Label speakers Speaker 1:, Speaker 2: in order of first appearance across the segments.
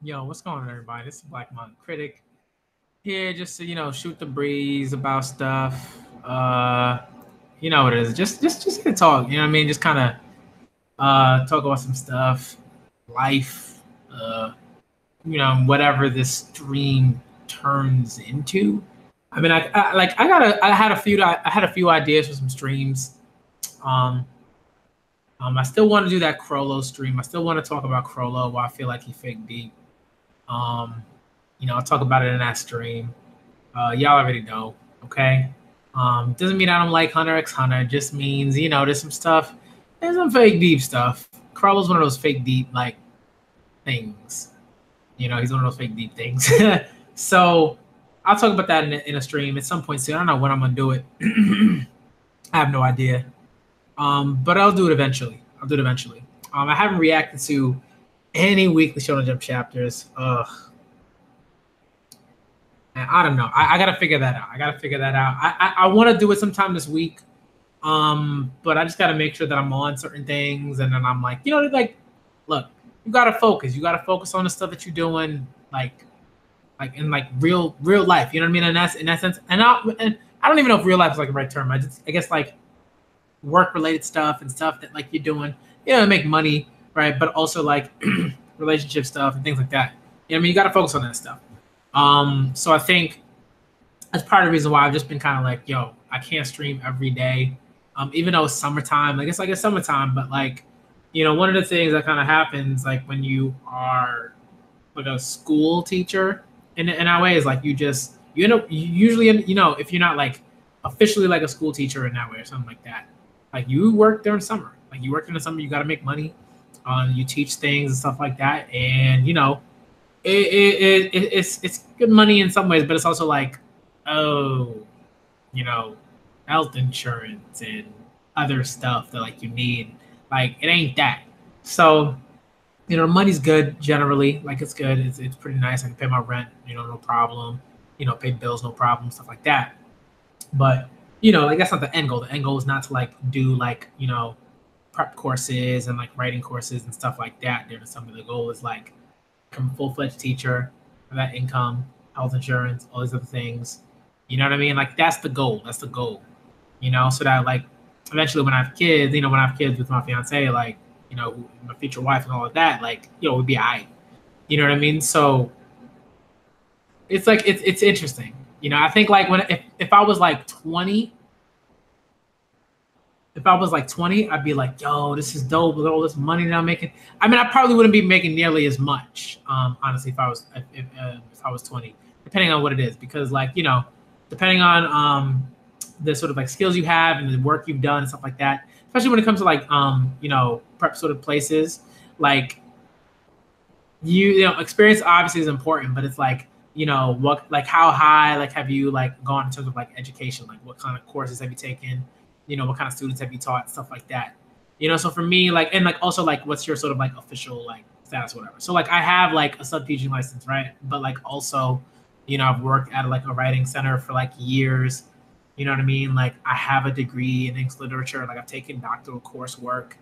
Speaker 1: Yo, what's going on, everybody? This is Black Monk Critic here, just to shoot the breeze about stuff. You know what it is. Just to talk. You know what I mean? Just kind of talk about some stuff, life. Whatever this stream turns into. I mean, I had a few ideas for some streams. Um, I still want to do that Crollo stream. I still want to talk about Crollo. Why I feel like he fake deep. Um, I'll talk about it in that stream. Y'all already know, okay? Doesn't mean I don't like Hunter x Hunter. It just means, there's some stuff, there's some fake deep stuff. Crowell's one of those fake deep, like, things. He's one of those fake deep things. So I'll talk about that in a stream at some point soon. I don't know when I'm going to do it. I have no idea. But I'll do it eventually. I haven't reacted to any weekly Shonen Jump chapters. Ugh. I don't know. I gotta figure that out. I want to do it sometime this week. But I just gotta make sure that I'm on certain things, and then I'm like, look, you gotta focus. You gotta focus on the stuff that you're doing, like in like real life. You know what I mean? And that's in that sense. And I don't even know if real life is like the right term. I guess like work related stuff and stuff that like you're doing, make money, right? But also like relationship stuff and things like that. You know what I mean? You gotta focus on that stuff. So I think that's part of the reason why I've just been kind of like, yo, I can't stream every day. Even though it's summertime, like it's summertime, but like, one of the things that kind of happens like when you are like a school teacher in that way is like you usually, if you're not like officially like a school teacher in that way or something like that, like you work during summer, you got to make money, you teach things and stuff like that. And, it's good money in some ways, but it's also like, health insurance and other stuff that like you need. Like it ain't that. So, money's good generally. Like it's good. It's pretty nice. I can pay my rent, no problem. Pay bills, no problem, stuff like that. But like that's not the end goal. The end goal is not to like do like prep courses and like writing courses and stuff like that. There's some of the goal is like become a full-fledged teacher, have that income, health insurance, all these other things. You know what I mean? Like that's the goal. So that like eventually when I have kids, with my fiance, like, my future wife and all of that, like, we'd be all right. You know what I mean? So it's like it's interesting. I think like if I was like 20, I'd be like, yo, this is dope with all this money that I'm making. I mean, I probably wouldn't be making nearly as much, honestly, if I was 20, depending on what it is, because like, depending on the sort of like skills you have and the work you've done and stuff like that, especially when it comes to like, prep sort of places, like experience obviously is important, but it's like, what, like how high, like have you like gone in terms of like education, like what kind of courses have you taken? What kind of students have you taught, stuff like that. So for me, like, and like also like what's your sort of like official like status, whatever. So like I have like a sub teaching license, right? But like also, I've worked at like a writing center for like years. You know what I mean? Like I have a degree in English literature. Like I've taken doctoral coursework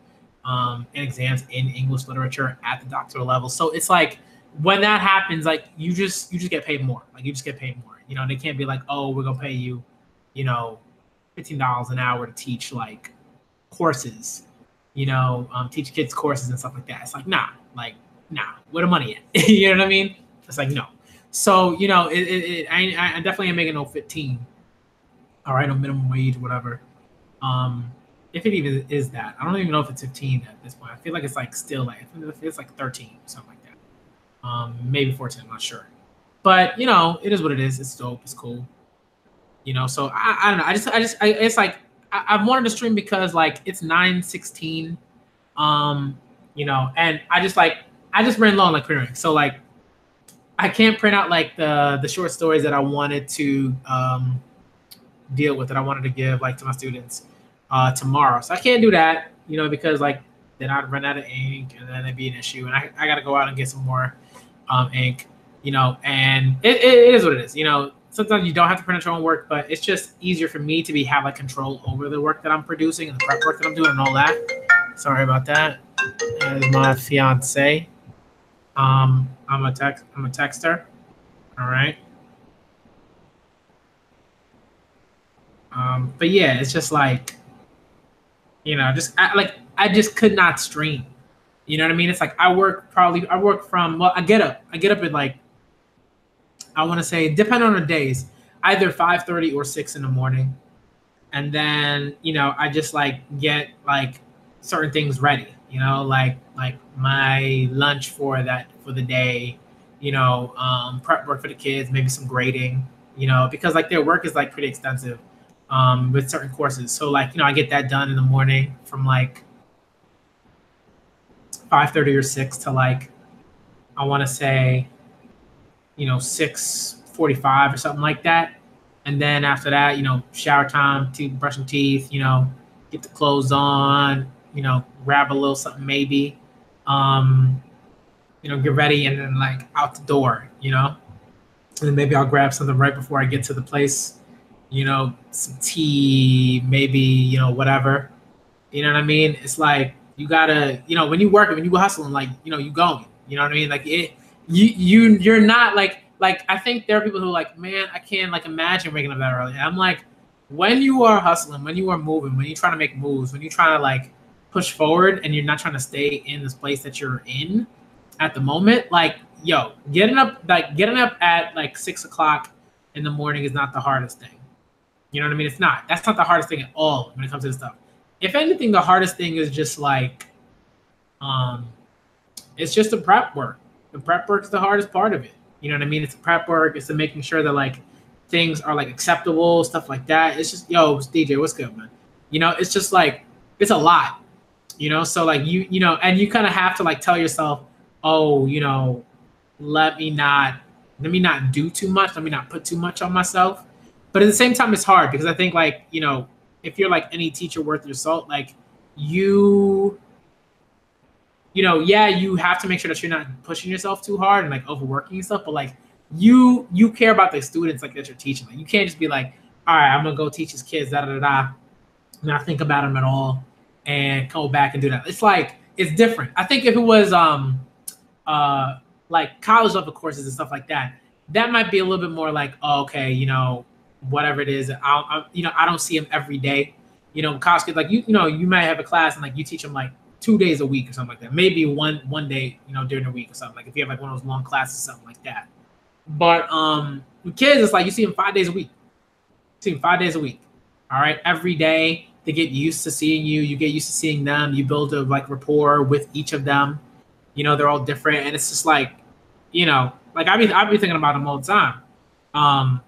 Speaker 1: and exams in English literature at the doctoral level. So it's like when that happens, like you just get paid more. Like you just get paid more. They can't be like, oh, we're gonna pay you, $15 an hour to teach like courses, teach kids courses and stuff like that. It's like, nah, where the money at? You know what I mean? It's like, no. So, I definitely am making no 15. All right, no minimum wage, whatever. If it even is that, I don't even know if it's 15 at this point. I feel like it's like still like, it's like 13, something like that. Maybe 14, I'm not sure. But, it is what it is. It's dope. It's cool. So I don't know. It's like I wanted to stream because like it's 9:16, and I just ran low on like printing. So like I can't print out like the short stories that I wanted to deal with, that I wanted to give like to my students tomorrow. So I can't do that, because like then I'd run out of ink and then it'd be an issue, and I got to go out and get some more ink, and it is what it is, Sometimes you don't have to print out your own work, but it's just easier for me to have like control over the work that I'm producing and the prep work that I'm doing and all that. Sorry about that. That is my fiance. I'm a texter. All right. But yeah, it's just like, I just could not stream. You know what I mean? It's like I work from, well, I get up at like, I want to say, depending on the days, either 5:30 or 6 in the morning. And then, I just like get like certain things ready, like my lunch for the day, prep work for the kids, maybe some grading, because like their work is like pretty extensive with certain courses. So like, I get that done in the morning from like 5:30 or 6 to like, I want to say, 6:45 or something like that. And then after that, shower time, brushing teeth, get the clothes on, grab a little something maybe, um, get ready and then like out the door, and then maybe I'll grab something right before I get to the place, some tea, maybe, whatever. You know what I mean? It's like you gotta, when you work, when you hustling, like, you going. You know what I mean? Like you're not like I think there are people who are like, man, I can't like imagine waking up that early. I'm like, when you are hustling, when you are moving, when you're trying to make moves, when you're trying to like push forward and you're not trying to stay in this place that you're in at the moment, like, yo, getting up at like 6 o'clock in the morning is not the hardest thing. You know what I mean? It's not. That's not the hardest thing at all when it comes to this stuff. If anything, the hardest thing is just like, um, it's just the prep work. The prep work is the hardest part of it. You know what I mean? It's the prep work. It's the making sure that like things are like acceptable, stuff like that. It's just, yo, it's DJ, what's good, man? It's just like it's a lot. So like and you kind of have to like tell yourself, oh, let me not do too much. Let me not put too much on myself. But at the same time, it's hard because I think like, if you're like any teacher worth your salt, like you yeah, you have to make sure that you're not pushing yourself too hard and like overworking yourself, but like you care about the students like that you're teaching. Like you can't just be like, all right, I'm gonna go teach these kids, da da da, not think about them at all, and go back and do that. It's like it's different. I think if it was like college level courses and stuff like that, that might be a little bit more like, oh, okay, whatever it is, I don't see them every day. College kids like you might have a class and like you teach them like 2 days a week or something like that. Maybe one day, during the week or something. Like if you have like one of those long classes, something like that. But with kids, it's like you see them 5 days a week. You see them 5 days a week. All right, every day they get used to seeing you. You get used to seeing them. You build a like rapport with each of them. They're all different, and it's just like, like I be thinking about them all the time.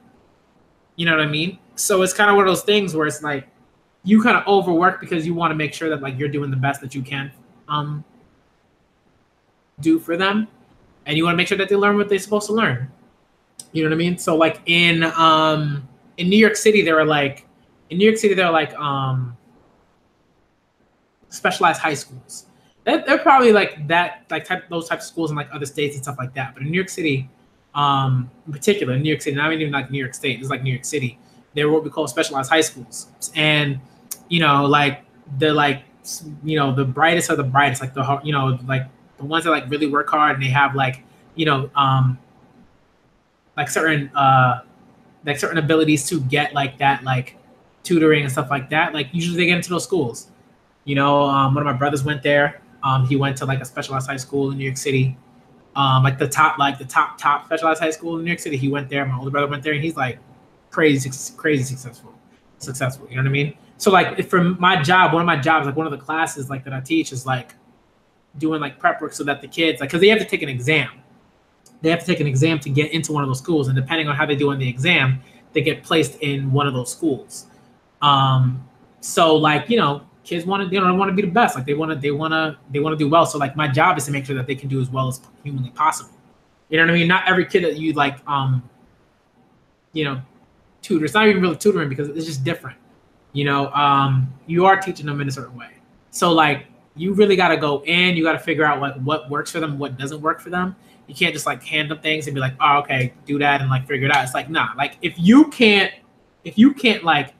Speaker 1: You know what I mean? So it's kind of one of those things where it's like you kind of overwork because you want to make sure that like you're doing the best that you can do for them, and you want to make sure that they learn what they're supposed to learn. You know what I mean? So like in New York City, there are like specialized high schools. They're probably like that, like those types of schools in like other states and stuff like that. But in New York City, in particular, in New York City, not even like New York State, it's like New York City. They're what we call specialized high schools, and like they're like, the brightest of the brightest, like like the ones that like really work hard and they have like, like certain abilities to get like that, like tutoring and stuff like that. Like usually they get into those schools. One of my brothers went there. He went to like a specialized high school in New York City. Like the top specialized high school in New York City. He went there. My older brother went there, and he's like crazy successful. You know what I mean? So like for my job, one of my jobs, like one of the classes like that I teach is like doing like prep work so that the kids, like, because they have to take an exam. They have to take an exam to get into one of those schools, and depending on how they do in the exam, they get placed in one of those schools. So like, kids want to, they want to be the best. Like they want to do well. So like my job is to make sure that they can do as well as humanly possible. You know what I mean? Not every kid that you like, tutor. It's not even really tutoring because it's just different. You are teaching them in a certain way. So like you really got to go in. You got to figure out like what works for them, what doesn't work for them. You can't just like hand them things and be like, oh, okay, do that and like figure it out. It's like, nah. Like if you can't like,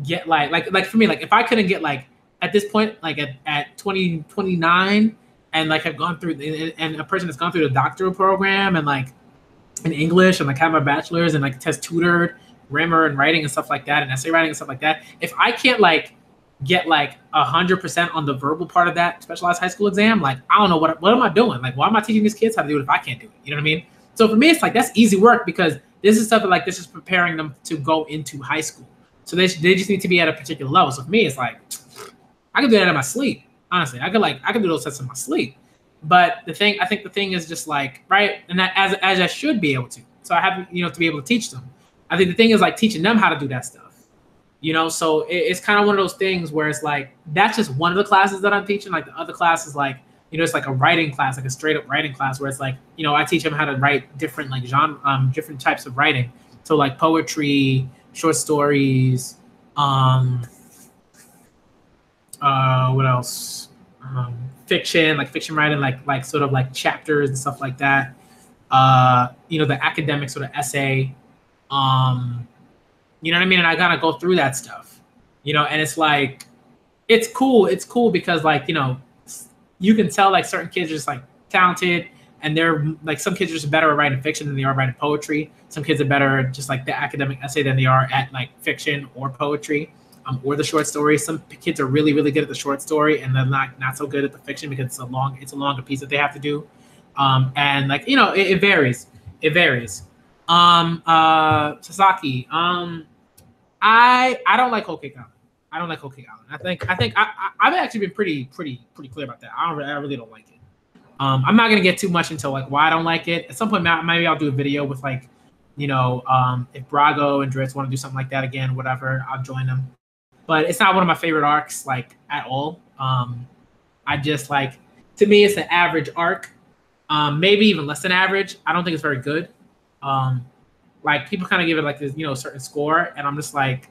Speaker 1: get like for me, like if I couldn't get like at this point, like at 20, 29, and like have gone through, and a person that's gone through the doctoral program and like in English and like have my bachelor's and like test tutored grammar and writing and stuff like that and essay writing and stuff like that, if I can't like get like 100% on the verbal part of that specialized high school exam, like I don't know what am I doing? Like why am I teaching these kids how to do it if I can't do it? You know what I mean? So for me, it's like that's easy work because this is stuff that like this is preparing them to go into high school. So they just need to be at a particular level. So for me, it's like I can do that in my sleep. Honestly, I could do those tests in my sleep. But I think the thing is just like right, and that as I should be able to. So I have to be able to teach them. I think the thing is like teaching them how to do that stuff. So it's kind of one of those things where it's like that's just one of the classes that I'm teaching. Like the other class is like it's like a writing class, like a straight up writing class where it's like I teach them how to write different like genre, different types of writing. So like poetry, short stories, what else? Fiction, like fiction writing, like sort of like chapters and stuff like that. The academic sort of essay. You know what I mean? And I gotta go through that stuff. And it's like it's cool. It's cool because like, you can tell like certain kids are just like talented and they're like some kids are just better at writing fiction than they are writing poetry. Some kids are better at just like the academic essay than they are at like fiction or poetry. Or the short story. Some kids are really, really good at the short story, and they're not so good at the fiction because it's a longer piece that they have to do. And like it varies. It varies. Sasaki. I don't like Whole Cake Island. I don't like Whole Cake Island. I've actually been pretty clear about that. I really don't like it. I'm not gonna get too much into like why I don't like it. At some point, maybe I'll do a video with like, if Brago and Dritz want to do something like that again, whatever, I'll join them. But it's not one of my favorite arcs, like at all. I just like, to me, it's an average arc, maybe even less than average. I don't think it's very good. Like people kind of give it like this, a certain score, and I'm just like,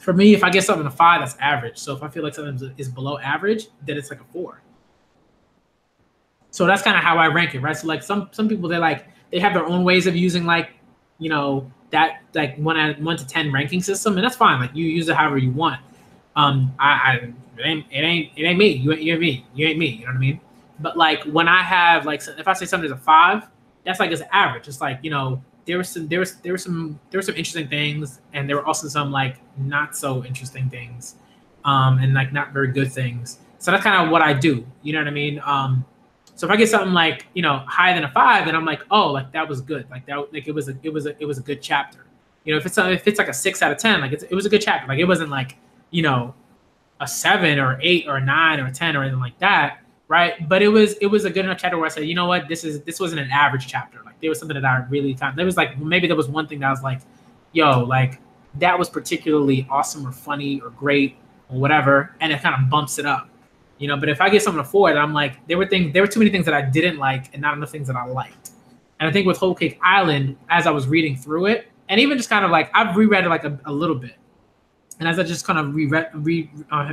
Speaker 1: for me, if I get something a 5, that's average. So if I feel like something is below average, then it's like a 4. So that's kind of how I rank it, right? So like some people they have their own ways of using like, that like 1 to 10 ranking system, and that's fine. Like you use it however you want. It ain't me. You ain't me. You ain't me. You know what I mean? But like when I have like, if I say something's a 5, that's like it's average. It's like there were some interesting things, and there were also some like not so interesting things, and like not very good things. So that's kind of what I do. You know what I mean? So if I get something like higher than a 5, then I'm like, oh, like that was good, like that, like it was a good chapter. If it's like a 6 out of 10, like it was a good chapter. Like it wasn't like a 7 or 8 or 9 or 10 or anything like that, right? But it was a good enough chapter where I said, you know what, this wasn't an average chapter. Like there was something that I really found. There was like maybe there was one thing that I was like, yo, like that was particularly awesome or funny or great or whatever, and it kind of bumps it up. But if I get something to 4, then I'm like, there were too many things that I didn't like and not enough things that I liked. And I think with Whole Cake Island, as I was reading through it, and even just kind of like, I've reread it like a little bit. And as I just kind of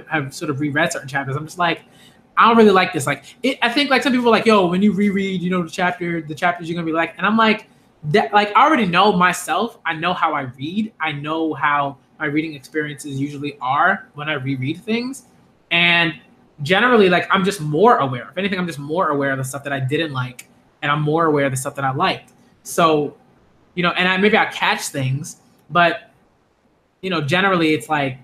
Speaker 1: have sort of reread certain chapters, I'm just like, I don't really like this. Like, I think like some people are like, yo, when you reread, the chapters you're gonna be like, and I'm like, that, like, I already know myself. I know how I read. I know how my reading experiences usually are when I reread things. And generally, like, I'm just more aware. If anything, I'm just more aware of the stuff that I didn't like, and I'm more aware of the stuff that I liked. So, and maybe I catch things, but, generally it's like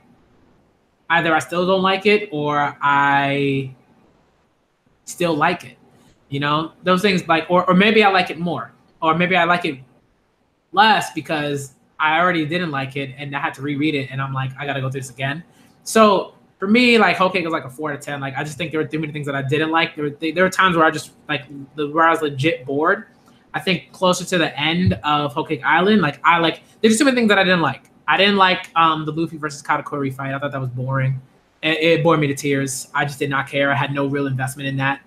Speaker 1: either I still don't like it or I still like it. Those things like, or maybe I like it more, or maybe I like it less because I already didn't like it and I had to reread it, and I'm like, I gotta go through this again. So for me, like Whole Cake was like a 4 out of 10. Like I just think there were too many things that I didn't like. There were times where I just like where I was legit bored. I think closer to the end of Whole Cake Island, there's too many things that I didn't like. I didn't like the Luffy versus Katakuri fight. I thought that was boring. It bored me to tears. I just did not care. I had no real investment in that.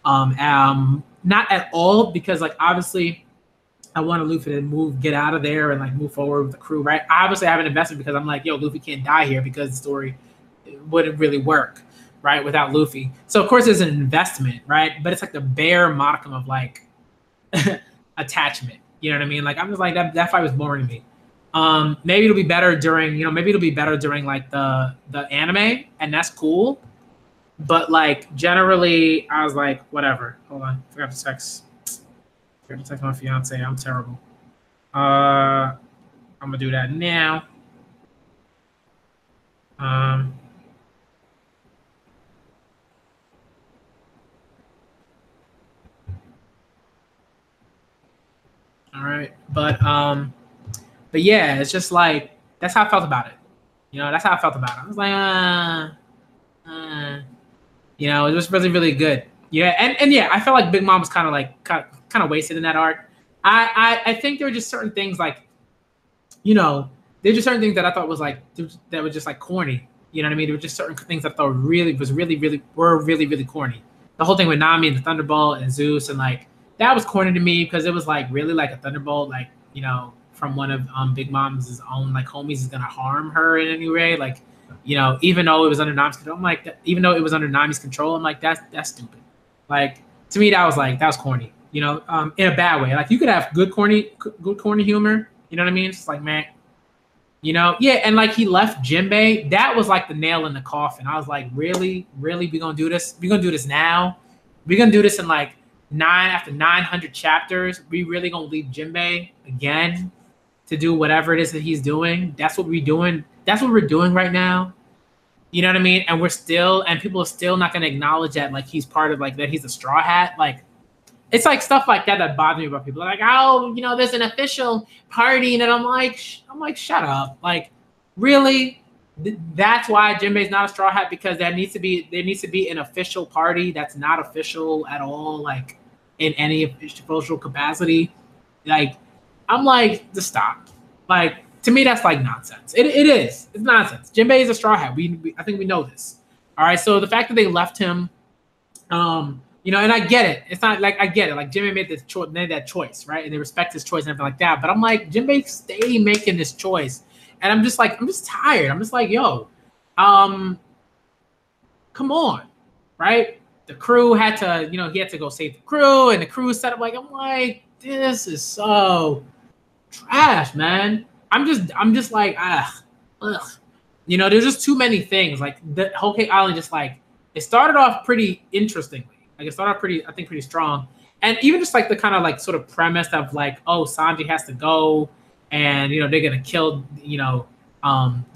Speaker 1: Not at all, because like obviously I wanted Luffy to get out of there and like move forward with the crew, right? I obviously have an investment because I'm like, yo, Luffy can't die here because the story wouldn't really work, right, without Luffy. So of course there's an investment, right? But it's like the bare modicum of like attachment. You know what I mean? Like I'm just like that fight was boring to me. Maybe it'll be better during, like the anime, and that's cool. But like generally, I was like, whatever. Hold on, forgot to text. Forgot to text my fiance. I'm terrible. I'm gonna do that now. Um, all right, but yeah, it's just like that's how I felt about it. You know, that's how I felt about it. I was like, uh. You know, it was really, really good. Yeah, and yeah, I felt like Big Mom was kind of wasted in that arc. I think there were just certain things like, you know, there's just certain things that I thought was like that were just like corny. You know what I mean? There were just certain things that I thought really, really corny. The whole thing with Nami and the Thunderbolt and Zeus and like that was corny to me because it was like really like a Thunderbolt, like, you know, from one of Big Mom's own like homies is gonna harm her in any way. Like, you know, even though it was under Nami's control, I'm like, even though it was under Nami's control, I'm like, that's stupid. Like to me, that was corny. You know, in a bad way. Like you could have good corny humor. You know what I mean? It's just like, man, you know, yeah. And like he left Jinbei, that was like the nail in the coffin. I was like, really, really, we gonna do this? We gonna do this now? We gonna do this in like after 900 chapters? We really gonna leave Jinbei again to do whatever it is that he's doing? That's what we're doing. That's what we're doing right now. You know what I mean? And people are still not gonna acknowledge that like he's part of like that he's a straw hat. Like it's like stuff like that that bothers me about people. They're like, oh, you know, there's an official party, and I'm like, shut up. Like, really? That's why Jinbei's not a straw hat because there needs to be an official party that's not official at all, like in any official capacity. Like, I'm like, just stop. Like, to me, that's like nonsense. It is. It's nonsense. Jinbei is a straw hat. I think we know this. All right. So the fact that they left him, you know, and I get it. It's not like I get it. Like Jinbei made that choice, right? And they respect his choice and everything like that. But I'm like, Jinbei stay making this choice, and I'm just like, I'm just tired. I'm just like, yo, come on, right? The crew had to, you know, he had to go save the crew, and the crew set up like, I'm like, this is so trash, man. I'm just like, ugh. You know, there's just too many things. Like the Whole Cake Island, just like it started off pretty interestingly. Like it started off pretty strong. And even just like the kind of like sort of premise of like, oh, Sanji has to go, and you know they're gonna kill, you know,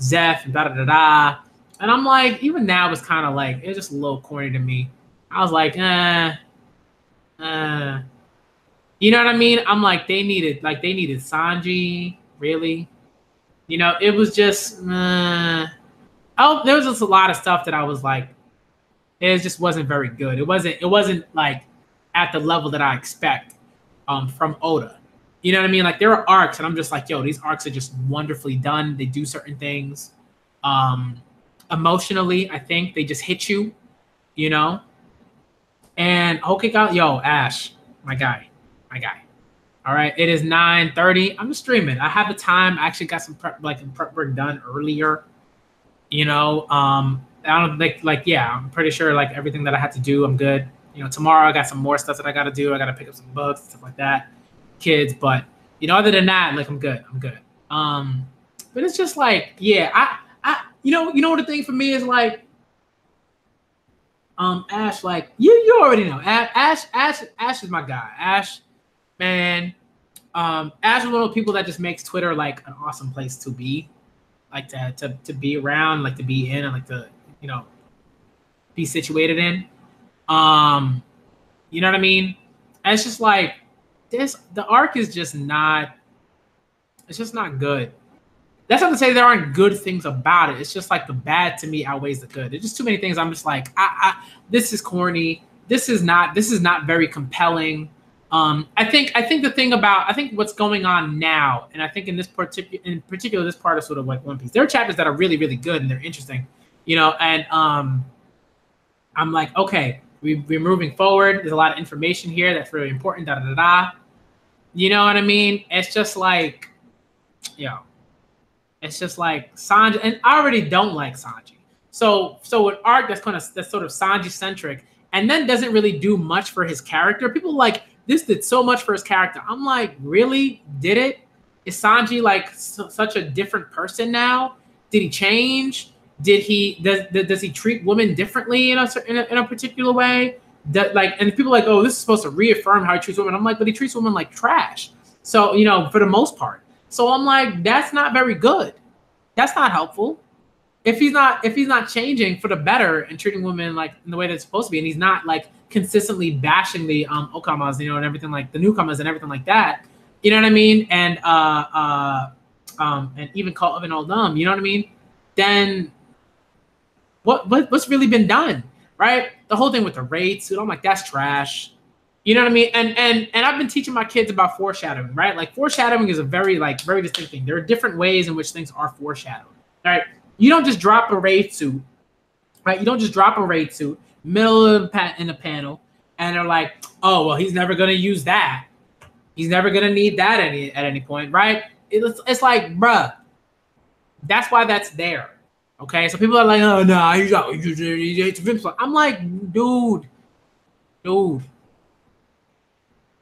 Speaker 1: Zeph and da da da da. And I'm like, even now it's kind of like it's just a little corny to me. I was like, you know what I mean? I'm like, they needed Sanji, really. You know, it was just there was just a lot of stuff that I was like, it just wasn't very good. It wasn't like at the level that I expect from Oda. You know what I mean? Like there are arcs, and I'm just like, yo, these arcs are just wonderfully done. They do certain things. Emotionally, I think they just hit you, you know. And okay, yo, Ash, my guy. All right, it is 9:30. I'm just streaming. I have the time. I actually got some prep work done earlier. You know, I don't yeah, I'm pretty sure like everything that I had to do, I'm good. You know, tomorrow I got some more stuff that I got to do. I got to pick up some books and stuff like that, kids. But you know, other than that, like I'm good. But it's just like, yeah, you know what the thing for me is like, Ash, like you already know, Ash is my guy. Ash, man, Ash is one of those people that just makes Twitter like an awesome place to be, like to be around, like to be in, and like to, you know, be situated in. You know what I mean? And it's just like the arc is just not. It's just not good. That's not to say there aren't good things about it. It's just like the bad to me outweighs the good. There's just too many things. I'm just like, this is corny. This is not very compelling. I think what's going on now, and I think in particular this part of sort of like One Piece, there are chapters that are really, really good and they're interesting, you know. And I'm like, okay, we're moving forward. There's a lot of information here that's really important. Da da da da. You know what I mean? It's just like, yo. It's just like Sanji, and I already don't like Sanji. So an arc that's sort of Sanji centric, and then doesn't really do much for his character. People like this did so much for his character. I'm like, really? Did it? Is Sanji like such a different person now? Did he change? Does he treat women differently in a particular way? That, like, and people are like, oh, this is supposed to reaffirm how he treats women. I'm like, but he treats women like trash. So, you know, for the most part. So I'm like, that's not very good. That's not helpful. If he's not changing for the better and treating women like in the way that's supposed to be, and he's not like consistently bashing the okamas, you know, and everything, like the newcomers and everything like that, you know what I mean? And even call of an old dumb, you know what I mean? Then what's really been done, right? The whole thing with the raid suit, I'm like, that's trash. You know what I mean? And I've been teaching my kids about foreshadowing, right? Like foreshadowing is a very distinct thing. There are different ways in which things are foreshadowed. All right. You don't just drop a raid suit, right? You don't just drop a raid suit middle of in the panel, and they're like, oh, well, he's never gonna use that. He's never gonna need that at any point, right? It's like, bruh, that's why that's there. Okay, so people are like, oh no, I'm like, dude.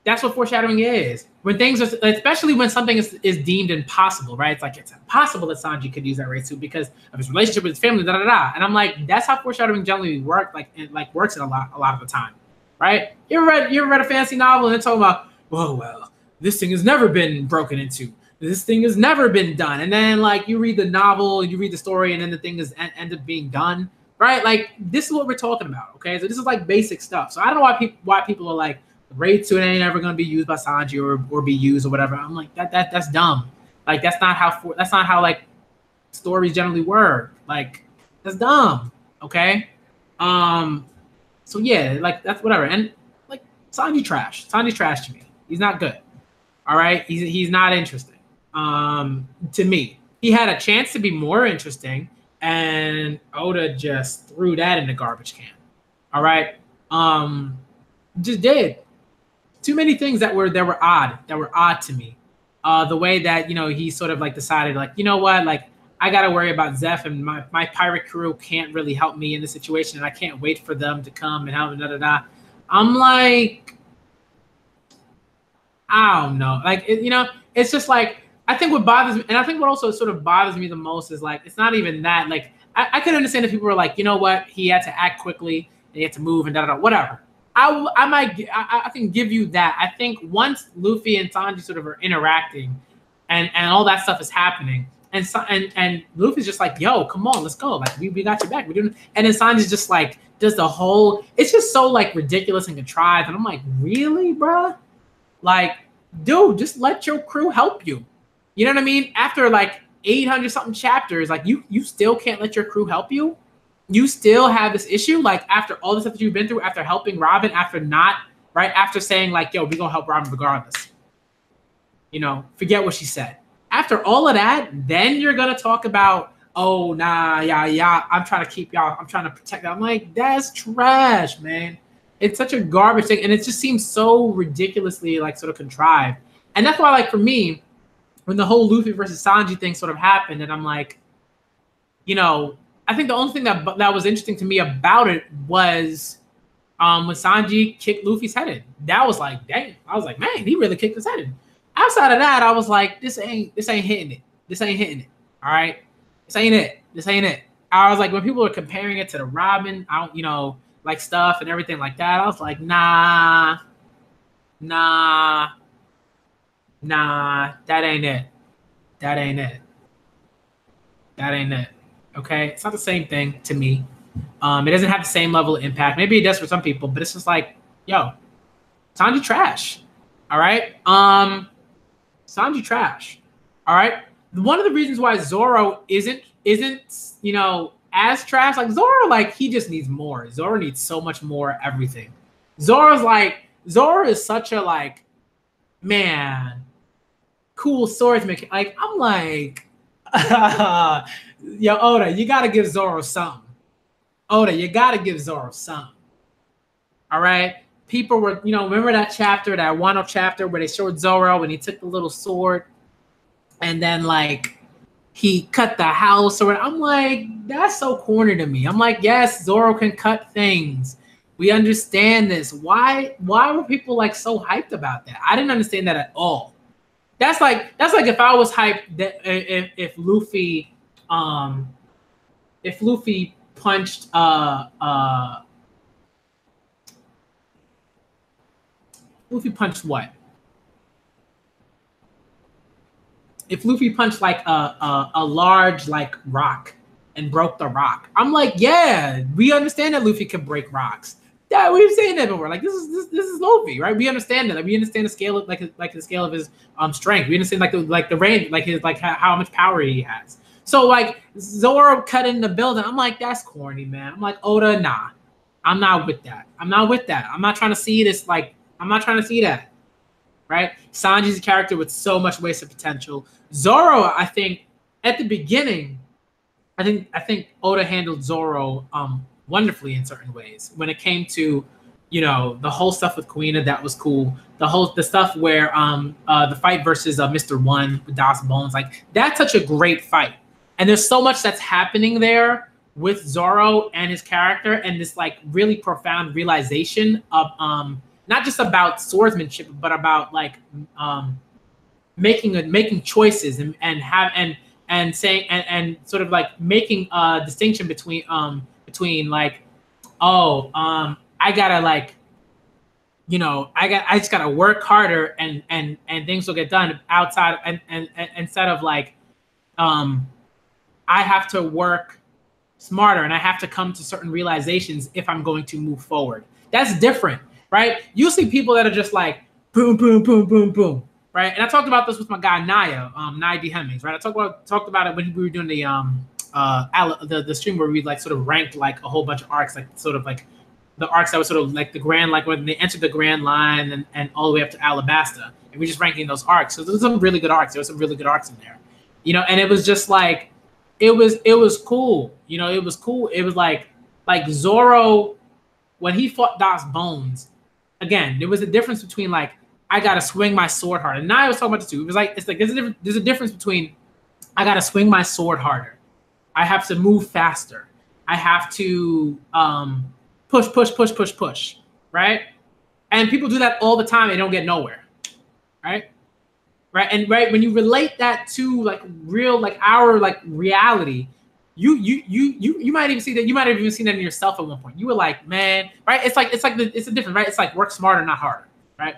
Speaker 1: That's what foreshadowing is. When things are, especially when something is deemed impossible, right? It's like, it's impossible that Sanji could use that raid suit because of his relationship with his family, da da da. And I'm like, that's how foreshadowing generally works a lot of the time, right? You ever read a fantasy novel and they're talking about, well, this thing has never been broken into. This thing has never been done. And then like you read the novel, you read the story, and then the thing is end up being done, right? Like this is what we're talking about, okay? So this is like basic stuff. So I don't know why people are like, the raid suit ain't ever gonna be used by Sanji or be used or whatever. I'm like, that's dumb. Like that's not how like stories generally work. Like that's dumb. Okay. So yeah, like that's whatever. And like Sanji's trash to me. He's not good. All right. He's not interesting. To me, he had a chance to be more interesting, and Oda just threw that in the garbage can. All right. Just did. Too many things that were odd to me. The way that, you know, he sort of like decided, like, you know what, like I gotta worry about Zeph, and my pirate crew can't really help me in this situation, and I can't wait for them to come and help, da. I'm like, I don't know, like you know, it's just like, I think what bothers me, and I think what also sort of bothers me the most is like, it's not even that. Like I could understand if people were like, you know what, he had to act quickly and he had to move and da whatever. I can give you that. I think once Luffy and Sanji sort of are interacting, and all that stuff is happening, and Luffy's just like, yo, come on, let's go. Like we got your back. We're doing. And then Sanji's just like, does the whole. It's just so like ridiculous and contrived. And I'm like, really, bruh? Like, dude, just let your crew help you. You know what I mean? After like 800 something chapters, like you still can't let your crew help you. You still have this issue, like after all the stuff that you've been through, after helping Robin, after saying like, yo, we're gonna help Robin regardless. You know, forget what she said. After all of that, then you're gonna talk about, oh nah, yeah, I'm trying to keep y'all, I'm trying to protect them. I'm like, that's trash, man. It's such a garbage thing, and it just seems so ridiculously like sort of contrived. And that's why, like, for me, when the whole Luffy versus Sanji thing sort of happened, and I'm like, you know, I think the only thing that was interesting to me about it was when Sanji kicked Luffy's head in. That was like, dang. I was like, man, he really kicked his head in. Outside of that, I was like, this ain't hitting it. This ain't hitting it. All right, this ain't it. I was like, when people were comparing it to the Robin, you know, like stuff and everything like that, I was like, nah, that ain't it. Okay, it's not the same thing to me. It doesn't have the same level of impact. Maybe it does for some people, but it's just like, yo, Sanji trash. All right, Sanji trash. All right. One of the reasons why Zoro isn't you know as trash, like Zoro, like he just needs more. Zoro needs so much more everything. Zoro is such a like, man, cool swordsman. Like I'm like. Yo, Oda, you gotta give Zoro something. All right. People were, you know, remember that chapter, that one-off chapter where they showed Zoro when he took the little sword, and then like he cut the house or I'm like, that's so corny to me. I'm like, yes, Zoro can cut things. We understand this. Why were people like so hyped about that? I didn't understand that at all. That's like if I was hyped that if Luffy if Luffy punched Luffy punched what? If Luffy punched like a large like rock and broke the rock, I'm like, yeah, we understand that Luffy can break rocks. Yeah, we've seen that before. Like this is Luffy, right? We understand that. Like, we understand the scale of like the scale of his strength. We understand like the range, like his like how much power he has. So like Zoro cut in the building. I'm like, that's corny, man. I'm like, Oda, nah, I'm not with that. I'm not with that. I'm not trying to see this. Like, I'm not trying to see that. Right? Sanji's a character with so much wasted potential. Zoro, I think, at the beginning, I think Oda handled Zoro wonderfully in certain ways. When it came to, you know, the whole stuff with Kuina, that was cool. The stuff where the fight versus Mr. One with Das Bones, like that's such a great fight. And there's so much that's happening there with Zoro and his character, and this like really profound realization of not just about swordsmanship, but about like making choices and saying and sort of like making a distinction between like, oh, I gotta like, you know, I just gotta work harder and things will get done outside and instead of like I have to work smarter and I have to come to certain realizations if I'm going to move forward. That's different, right? You see people that are just like boom, boom, boom, boom, boom, right? And I talked about this with my guy Naya, Nia D. Hemmings, right? I talked about it when we were doing the stream where we like sort of ranked like a whole bunch of arcs, like sort of like the arcs that was sort of like the grand, like when they entered the Grand Line and all the way up to Alabasta, and we're just ranking those arcs. So there's some really good arcs. There were some really good arcs in there, you know. And it was just like it was cool, you know. It was cool. It was like Zoro when he fought Das Bones. Again, there was a difference between like I gotta swing my sword harder. And now I was talking about this too. It was like there's a difference between I gotta swing my sword harder. I have to move faster. I have to push, right? And people do that all the time. They don't get nowhere, right? Right. And right when you relate that to like real, like our like reality, you might even see that. You might have even seen that in yourself at one point. You were like, man, right? It's a different, right? It's like work smarter, not harder, right?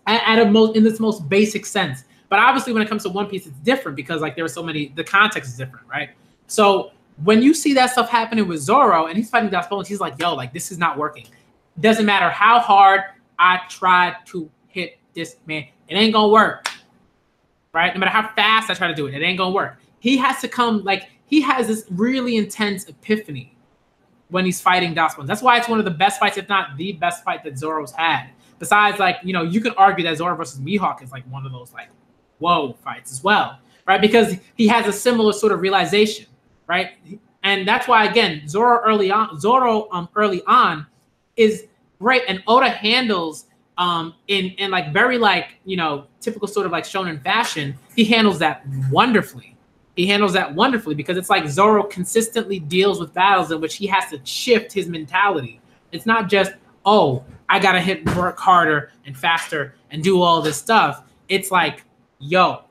Speaker 1: In this most basic sense. But obviously, when it comes to One Piece, it's different because like there are so many. The context is different, right? So when you see that stuff happening with Zoro and he's fighting Das Bones, he's like, yo, like this is not working. Doesn't matter how hard I try to hit this man, it ain't gonna work, right? No matter how fast I try to do it, it ain't gonna work. He has to come like. He has this really intense epiphany when he's fighting Das Bones. That's why it's one of the best fights, if not the best fight that Zoro's had. Besides, like, you know, you can argue that Zoro versus Mihawk is like one of those like, whoa fights as well, right? Because he has a similar sort of realization, right? And that's why, again, Zoro early on is great. And Oda handles in like very like, you know, typical sort of like shonen fashion, he handles that wonderfully. He handles that wonderfully because it's like Zoro consistently deals with battles in which he has to shift his mentality. It's not just, oh, I got to work harder and faster and do all this stuff. It's like, yo,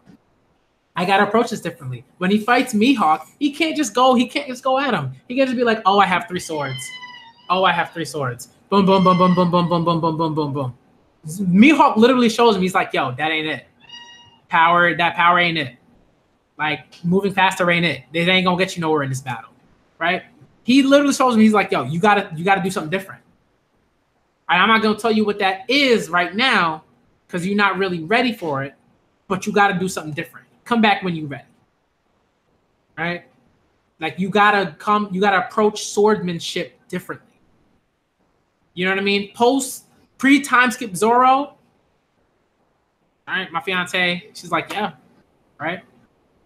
Speaker 1: I got to approach this differently. When he fights Mihawk, he can't just go at him. He can just be like, oh, I have 3 swords. Oh, I have 3 swords. Boom, boom, boom, boom, boom, boom, boom, boom, boom, boom, boom, boom. Mihawk literally shows him, he's like, yo, that ain't it. That power ain't it. Like, moving faster ain't it. They ain't gonna get you nowhere in this battle, right? He literally shows me, he's like, yo, you gotta do something different. And I'm not gonna tell you what that is right now, because you're not really ready for it, but you gotta do something different. Come back when you're ready, right? Like, you gotta approach swordsmanship differently. You know what I mean? Pre-time skip Zoro, all right, my fiance, she's like, yeah, right?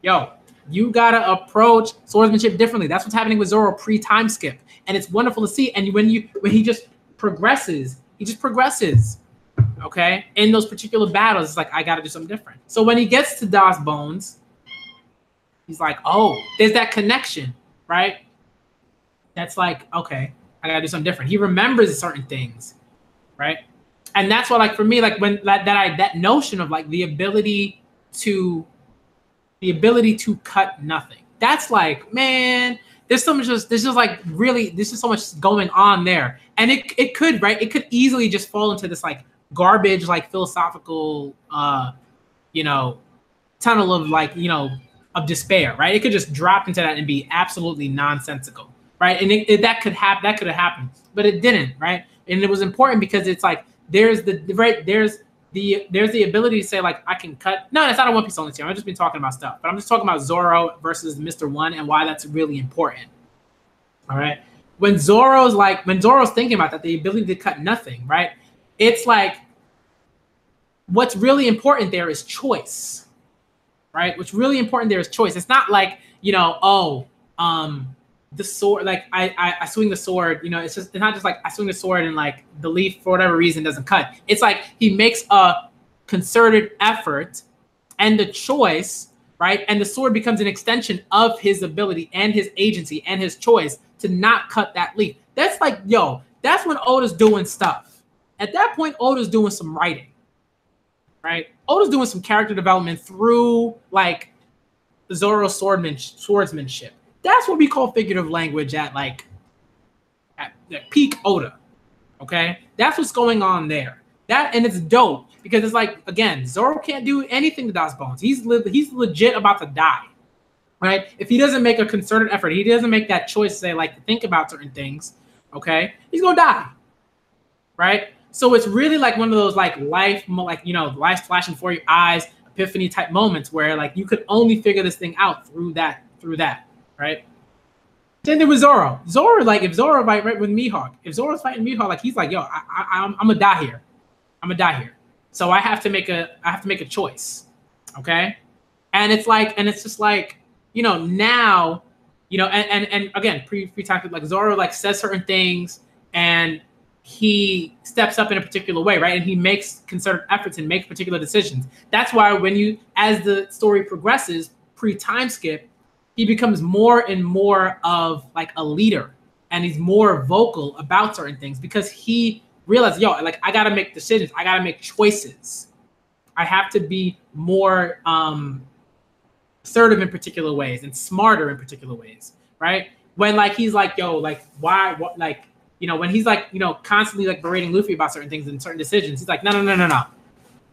Speaker 1: Yo, you gotta approach swordsmanship differently. That's what's happening with Zoro pre-time skip, and it's wonderful to see. And when he just progresses, okay, in those particular battles, it's like I gotta do something different. So when he gets to Das Bones, he's like, oh, there's that connection, right? That's like, okay, I gotta do something different. He remembers certain things, right? And that's why, like for me, like when that notion of like the ability to cut nothing. That's like, man, there's so much there's just like really there's just so much going on there. And it could, right? It could easily just fall into this like garbage, like philosophical you know, tunnel of like, you know, of despair, right? It could just drop into that and be absolutely nonsensical, right? And that could have happened, but it didn't, right? And it was important because it's like there's the ability to say like I can cut. No, it's not a One Piece only team. I've just been talking about stuff, but I'm just talking about Zoro versus Mr. One and why that's really important. All right, when Zoro's thinking about that, the ability to cut nothing, right? It's like what's really important there is choice, right? What's really important there is choice. It's not like, you know, the sword, like I swing the sword, you know, it's not just like I swing the sword and like the leaf for whatever reason doesn't cut. It's like he makes a concerted effort and the choice, right? And the sword becomes an extension of his ability and his agency and his choice to not cut that leaf. That's like, yo, that's when Oda's doing stuff. At that point, Oda's doing some writing, right? Oda's doing some character development through like Zoro's swordsmanship. That's what we call figurative language at peak Oda. Okay, that's what's going on there. And it's dope because it's like, again, Zoro can't do anything to Das Bones. He's legit about to die, right? If he doesn't make a concerted effort, he doesn't make that choice to say like to think about certain things. Okay, he's gonna die, right? So it's really like one of those like life, like, you know, life flashing before your eyes, epiphany type moments where like you could only figure this thing out through that, right? Same thing with Zoro. Like if Zoro fight right with Mihawk, if Zoro's fighting Mihawk, like he's like, yo, I'm gonna die here. So I have to make a choice. Okay. And it's just like, you know, now, you know, and again, pre-time, like Zoro like says certain things and he steps up in a particular way, right? And he makes concerted efforts and makes particular decisions. That's why as the story progresses, pre-time skip, he becomes more and more of like a leader and he's more vocal about certain things because he realized, yo, like I gotta make decisions. I gotta make choices. I have to be more assertive in particular ways and smarter in particular ways, right? When like he's like, yo, like why, what, like, you know, when he's like, you know, constantly like berating Luffy about certain things and certain decisions, he's like, no.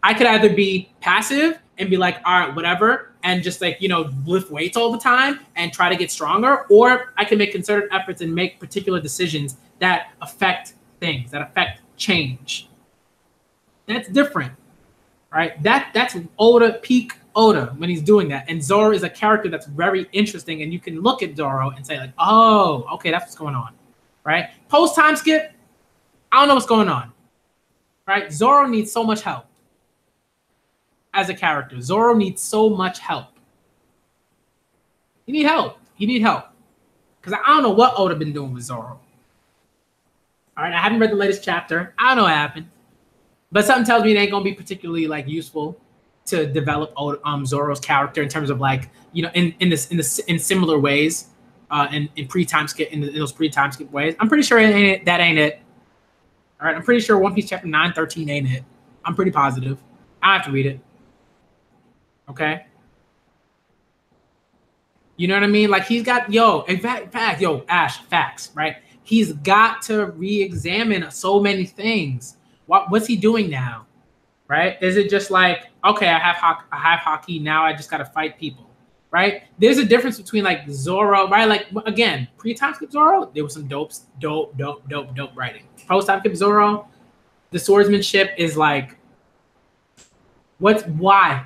Speaker 1: I could either be passive and be like, all right, whatever, and just like, you know, lift weights all the time and try to get stronger, or I can make concerted efforts and make particular decisions that affect things, that affect change. That's different, right? That's Oda, peak Oda when he's doing that. And Zoro is a character that's very interesting, and you can look at Zoro and say like, oh, okay, that's what's going on, right? Post time skip, I don't know what's going on, right? Zoro needs so much help. As a character, Zoro needs so much help. He need help. Because I don't know what Oda been doing with Zoro. All right, I haven't read the latest chapter. I don't know what happened. But something tells me it ain't gonna be particularly like useful to develop Zoro's character in terms of like, you know, in similar ways, in pre-time skip, in those pre-time skip ways. I'm pretty sure that ain't it. All right, I'm pretty sure One Piece chapter 913 ain't it. I'm pretty positive. I have to read it. Okay. You know what I mean? Like he's got, Ash, facts, right? He's got to re-examine so many things. What's he doing now? Right? Is it just like, okay, I have haki, now I just got to fight people, right? There's a difference between like Zoro, right? Like again, pre-time skip Zoro, there was some dope writing. Post-time skip Zoro, the swordsmanship is like, why?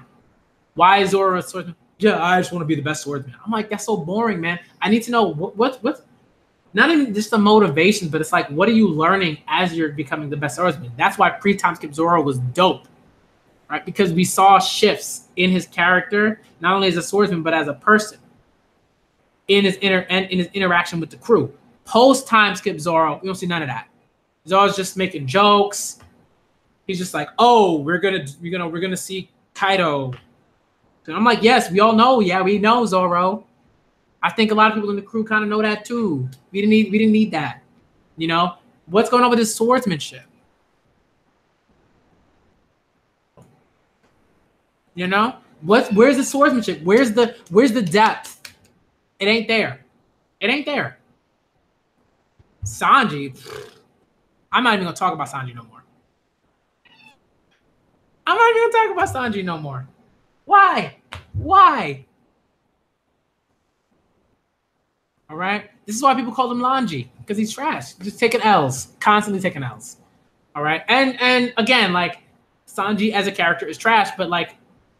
Speaker 1: Why is Zoro a swordsman? Yeah, I just want to be the best swordsman. I'm like, that's so boring, man. I need to know what's not even just the motivation, but it's like, what are you learning as you're becoming the best swordsman? That's why pre-time skip Zoro was dope, right? Because we saw shifts in his character, not only as a swordsman, but as a person in his interaction with the crew. Post-time skip Zoro, we don't see none of that. Zoro's just making jokes. He's just like, oh, we're gonna see Kaido. And I'm like, yes, we all know. Yeah, we know Zoro. I think a lot of people in the crew kind of know that too. We didn't need that. You know, what's going on with his swordsmanship? You know, where's the swordsmanship? Where's the depth? It ain't there. It ain't there. Sanji, I'm not even gonna talk about Sanji no more. I'm not even gonna talk about Sanji no more. Why? Why? All right. This is why people call him Lanji, because he's trash. Just taking L's, constantly taking L's. All right. And again, like Sanji as a character is trash, but like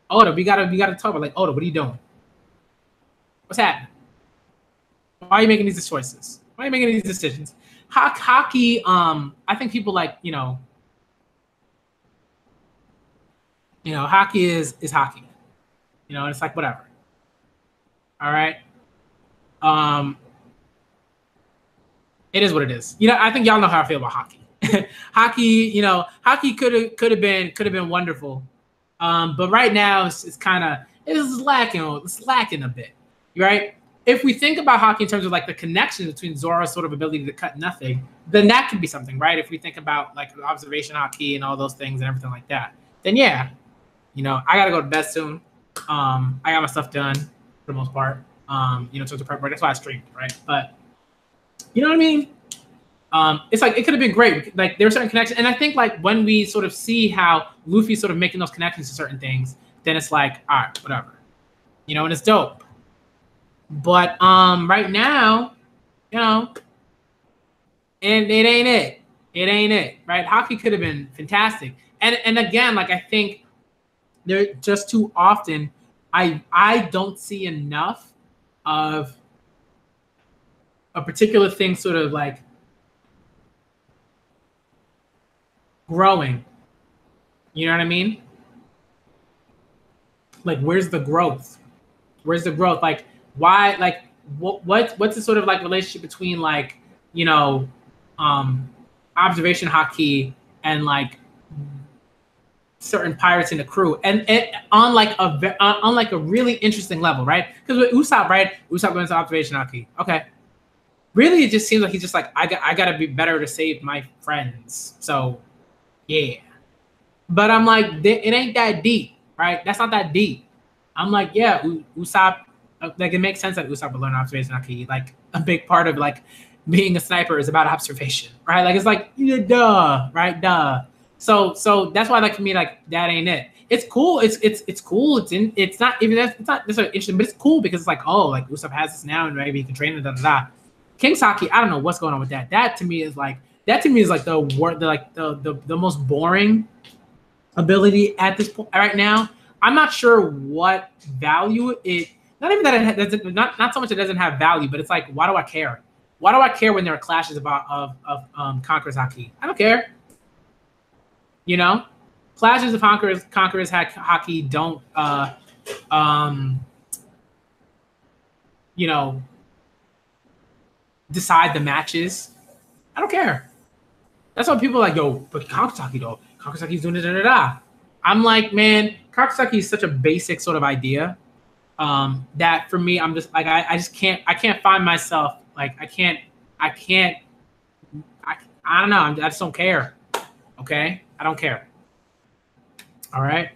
Speaker 1: Oda, we gotta talk about like Oda. What are you doing? What's happening? Why are you making these choices? Why are you making these decisions? Hockey. I think people like hockey is hockey. It's like whatever. All right. It is what it is. I think y'all know how I feel about hockey. Hockey could have been wonderful. But right now it's lacking. It's lacking a bit, right? If we think about hockey in terms of like the connection between Zoro's sort of ability to cut nothing, then that could be something, right? If we think about like observation hockey and all those things and everything like that, then yeah, I gotta go to bed soon. I got my stuff done for the most part. In terms of prep work. That's why I streamed, right? But you know what I mean? It's like it could have been great. Like there were certain connections, and I think like when we sort of see how Luffy's sort of making those connections to certain things, then it's like, all right, whatever, and it's dope. But right now, and it ain't it. It ain't it, right? Hockey could have been fantastic, and again, like I think there just too often, I don't see enough of a particular thing sort of like growing. You know what I mean? Like, where's the growth? Where's the growth? Like, why? Like, what's the sort of like relationship between like observation hockey and like certain pirates in the crew, and on like a really interesting level, right? Because with Usopp, right? Usopp goes to observation hockey. Okay. Really, it just seems like he's just like, I gotta be better to save my friends. So, yeah. But I'm like, it ain't that deep, right? That's not that deep. I'm like, yeah, Usopp, like it makes sense that Usopp would learn observation hockey. Like a big part of like being a sniper is about observation, right? Like it's like, yeah, duh, right? Duh. So that's why, like for me, like that ain't it. It's cool. It's cool. It's not necessarily interesting, but it's cool because it's like, oh, like Usopp has this now, and maybe he can train it. Da da da. King's hockey, I don't know what's going on with that. That to me is like the most boring ability at this point right now. I'm not sure what value it. Not even that it doesn't. Not so much it doesn't have value, but it's like, why do I care? Why do I care when there are clashes of Conqueror's hockey? I don't care. Clashes of Conqueror's hockey don't decide the matches. I don't care. That's why people are like, yo, but Conqueror's hockey though. Conqueror's hockey's doing da. I'm like, man, Conqueror's hockey is such a basic sort of idea that for me, I'm just like, I can't find myself like I don't know. I just don't care. Okay, I don't care. All right.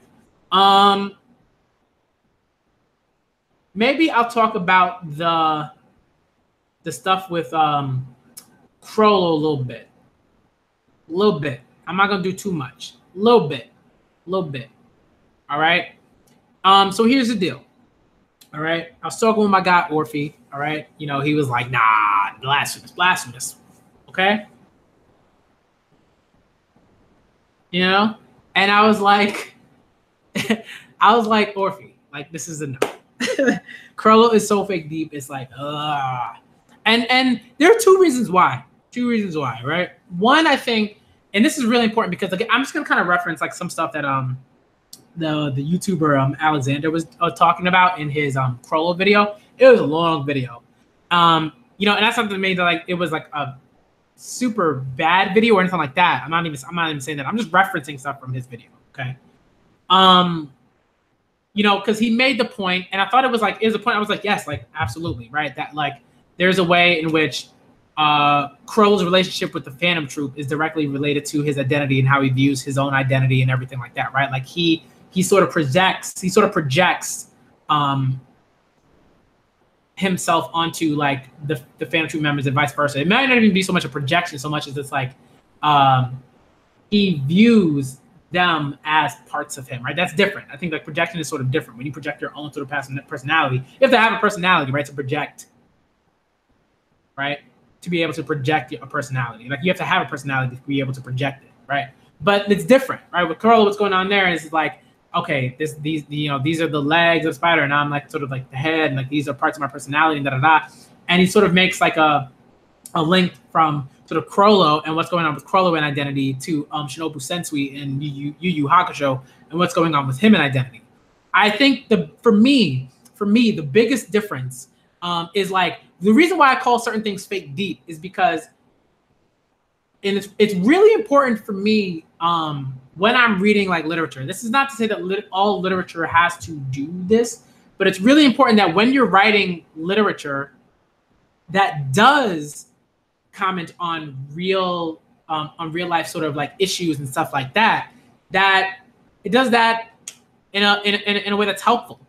Speaker 1: Maybe I'll talk about the stuff with Crollo a little bit. I'm not gonna do too much. A little bit. All right. So here's the deal. All right. I was talking with my guy Orphe. All right. He was like, nah, blasphemous. Okay. And I was like, Orphe, like this is enough. Crollo is so fake deep. It's like, and there are two reasons why, right? One, I think, and this is really important because like, I'm just gonna kind of reference like some stuff that the YouTuber Alexander was talking about in his Crollo video. It was a long video, and that's something that made like it was like a super bad video or anything like that. I'm not even saying that. I'm just referencing stuff from his video. Okay. Because he made the point, and I thought it was a point. I was like, yes, like absolutely, right? That like there's a way in which Crow's relationship with the Phantom Troop is directly related to his identity and how he views his own identity and everything like that, right? Like he sort of projects himself onto like the fan troop members and vice versa. It might not even be so much a projection so much as it's like he views them as parts of him, right? That's different. I think like projection is sort of different. When you project your own sort of personality, you have to have a personality, right, to project, right? To be able to project a personality. Like you have to have a personality to be able to project it, right? But it's different, right? With Corolla, what's going on there is like, okay, these are the legs of Spider, and I'm like sort of like the head, and like these are parts of my personality, and da. And he sort of makes like a link from sort of Chrollo and what's going on with Chrollo in Identity to Shinobu Sensui in Yu Yu Hakusho and what's going on with him in Identity. I think for me, the biggest difference is like the reason why I call certain things fake deep is because, and it's really important for me when I'm reading like literature. This is not to say that all literature has to do this, but it's really important that when you're writing literature that does comment on real life sort of like issues and stuff like that, that it does that in a way that's helpful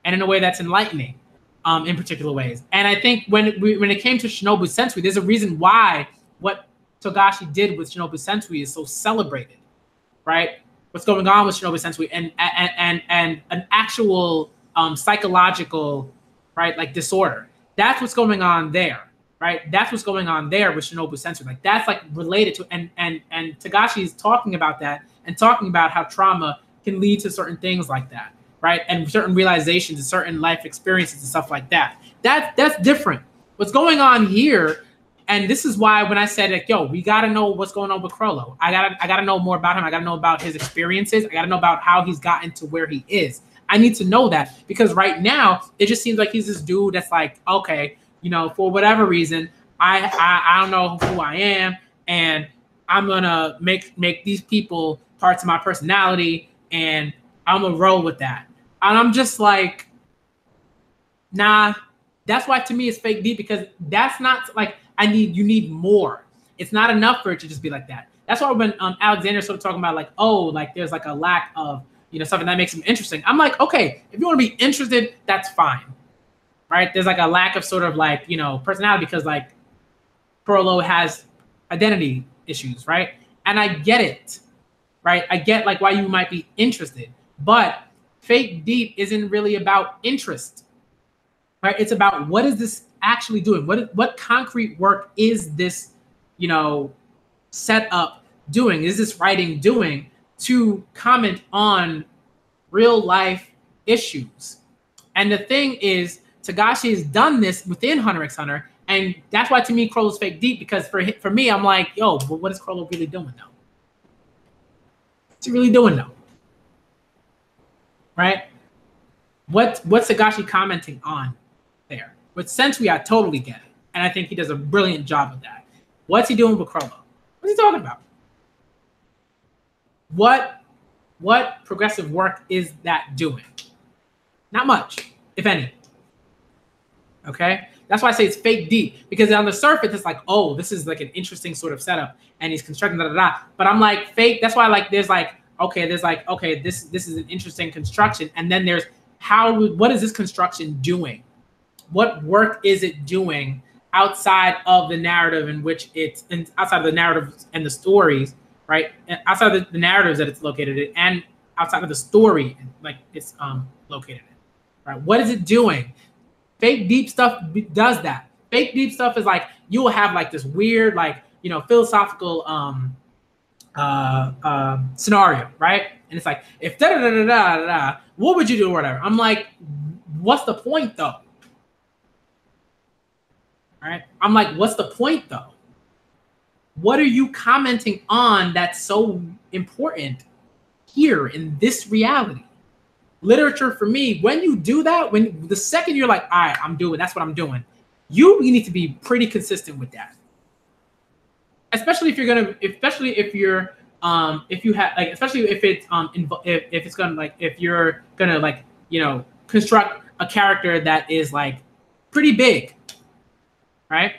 Speaker 1: and in a way that's enlightening in particular ways. And I think when it came to Shinobu Sensui, there's a reason why what Togashi did with Shinobu Sensui is so celebrated, right? What's going on with Shinobu Sensui and an actual psychological, right, like disorder. That's what's going on there, right? That's what's going on there with Shinobu Sensui. Like that's like related to, and Togashi is talking about that and talking about how trauma can lead to certain things like that, right? And certain realizations and certain life experiences and stuff like that. That's different. What's going on here, and this is why when I said like, yo, we gotta know what's going on with Chrollo. I gotta know more about him. I gotta know about his experiences. I gotta know about how he's gotten to where he is. I need to know that because right now it just seems like he's this dude that's like, okay, you know, for whatever reason, I don't know who I am, and I'm gonna make these people parts of my personality, and I'm gonna roll with that. And I'm just like, nah. That's why to me it's fake deep, because that's not like you need more. It's not enough for it to just be like that. That's why when Alexander's sort of talking about like, oh, like there's like a lack of, you know, something that makes him interesting. I'm like, okay, if you want to be interested, that's fine, right? There's like a lack of sort of like, you know, personality because like Chrollo has identity issues, right? And I get it, right? I get like why you might be interested, but fake deep isn't really about interest, right? It's about what is this actually doing? What concrete work is this, you know, setup doing? Is this writing doing to comment on real life issues? And the thing is, Togashi has done this within Hunter x Hunter, and that's why to me Chrollo's fake deep, because for me, I'm like, yo, but what is Chrollo really doing though? What's he really doing though? Right? What's Togashi commenting on there? With Sensui, I totally get it. And I think he does a brilliant job of that. What's he doing with Chrollo? What's he talking about? What progressive work is that doing? Not much, if any. Okay? That's why I say it's fake deep. Because on the surface, it's like, oh, this is like an interesting sort of setup. And he's constructing da-da-da. But I'm like, fake. That's why like there's like, okay, this is an interesting construction. And then there's what is this construction doing? What work is it doing outside of the narrative in which it's outside of the narrative and the stories, right? And outside of the narratives that it's located in, and outside of the story like it's located in, right? What is it doing? Fake deep stuff does that. Fake deep stuff is like you will have like this weird like, you know, philosophical scenario, right? And it's like if da da da da da da, what would you do or whatever? I'm like, what's the point though? Right? I'm like, what's the point though? What are you commenting on that's so important here in this reality? Literature for me, when you do that, when the second you're like, all right, that's what I'm doing, you need to be pretty consistent with that. Especially if you're like, if you're gonna like, you know, construct a character that is like pretty big. Right.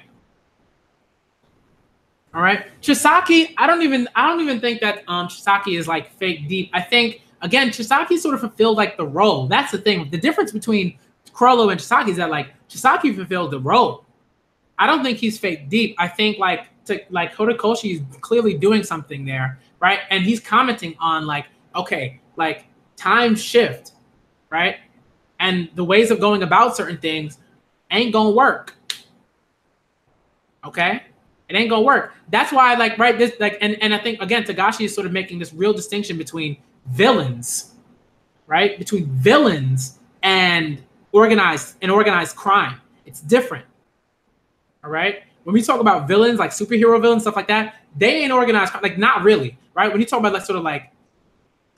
Speaker 1: All right. Chisaki, I don't even think that Chisaki is like fake deep. I think again, Chisaki sort of fulfilled like the role. That's the thing. The difference between Kurolo and Chisaki is that like Chisaki fulfilled the role. I don't think he's fake deep. I think like Horikoshi is clearly doing something there, right? And he's commenting on like, okay, like time shift, right? And the ways of going about certain things ain't gonna work. Okay? It ain't gonna work. That's why, like, right, this like and I think again Togashi is sort of making this real distinction between villains, right? Between villains and organized crime. It's different. All right. When we talk about villains, like superhero villains, stuff like that, they ain't organized, like not really, right? When you talk about like sort of like,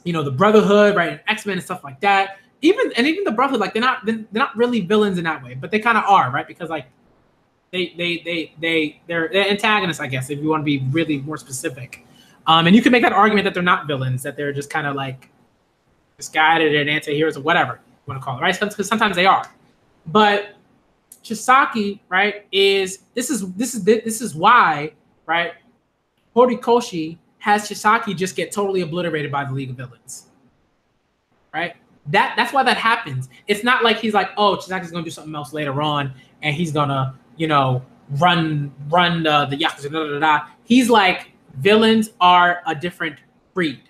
Speaker 1: you know, the Brotherhood, right, and X-Men and stuff like that, even the Brotherhood, like they're not really villains in that way, but they kind of are, right? Because like they're antagonists, I guess, if you want to be really more specific. And you can make that argument that they're not villains, that they're just kind of like misguided and anti-heroes or whatever you want to call it, right? Because sometimes they are, but Chisaki, right, this is why, right, Horikoshi has Chisaki just get totally obliterated by the League of Villains, right? That's why that happens. It's not like he's like, oh, Chisaki's gonna do something else later on, and he's gonna, you know, run the Yakuza. Da, da, da, da. He's like, villains are a different breed.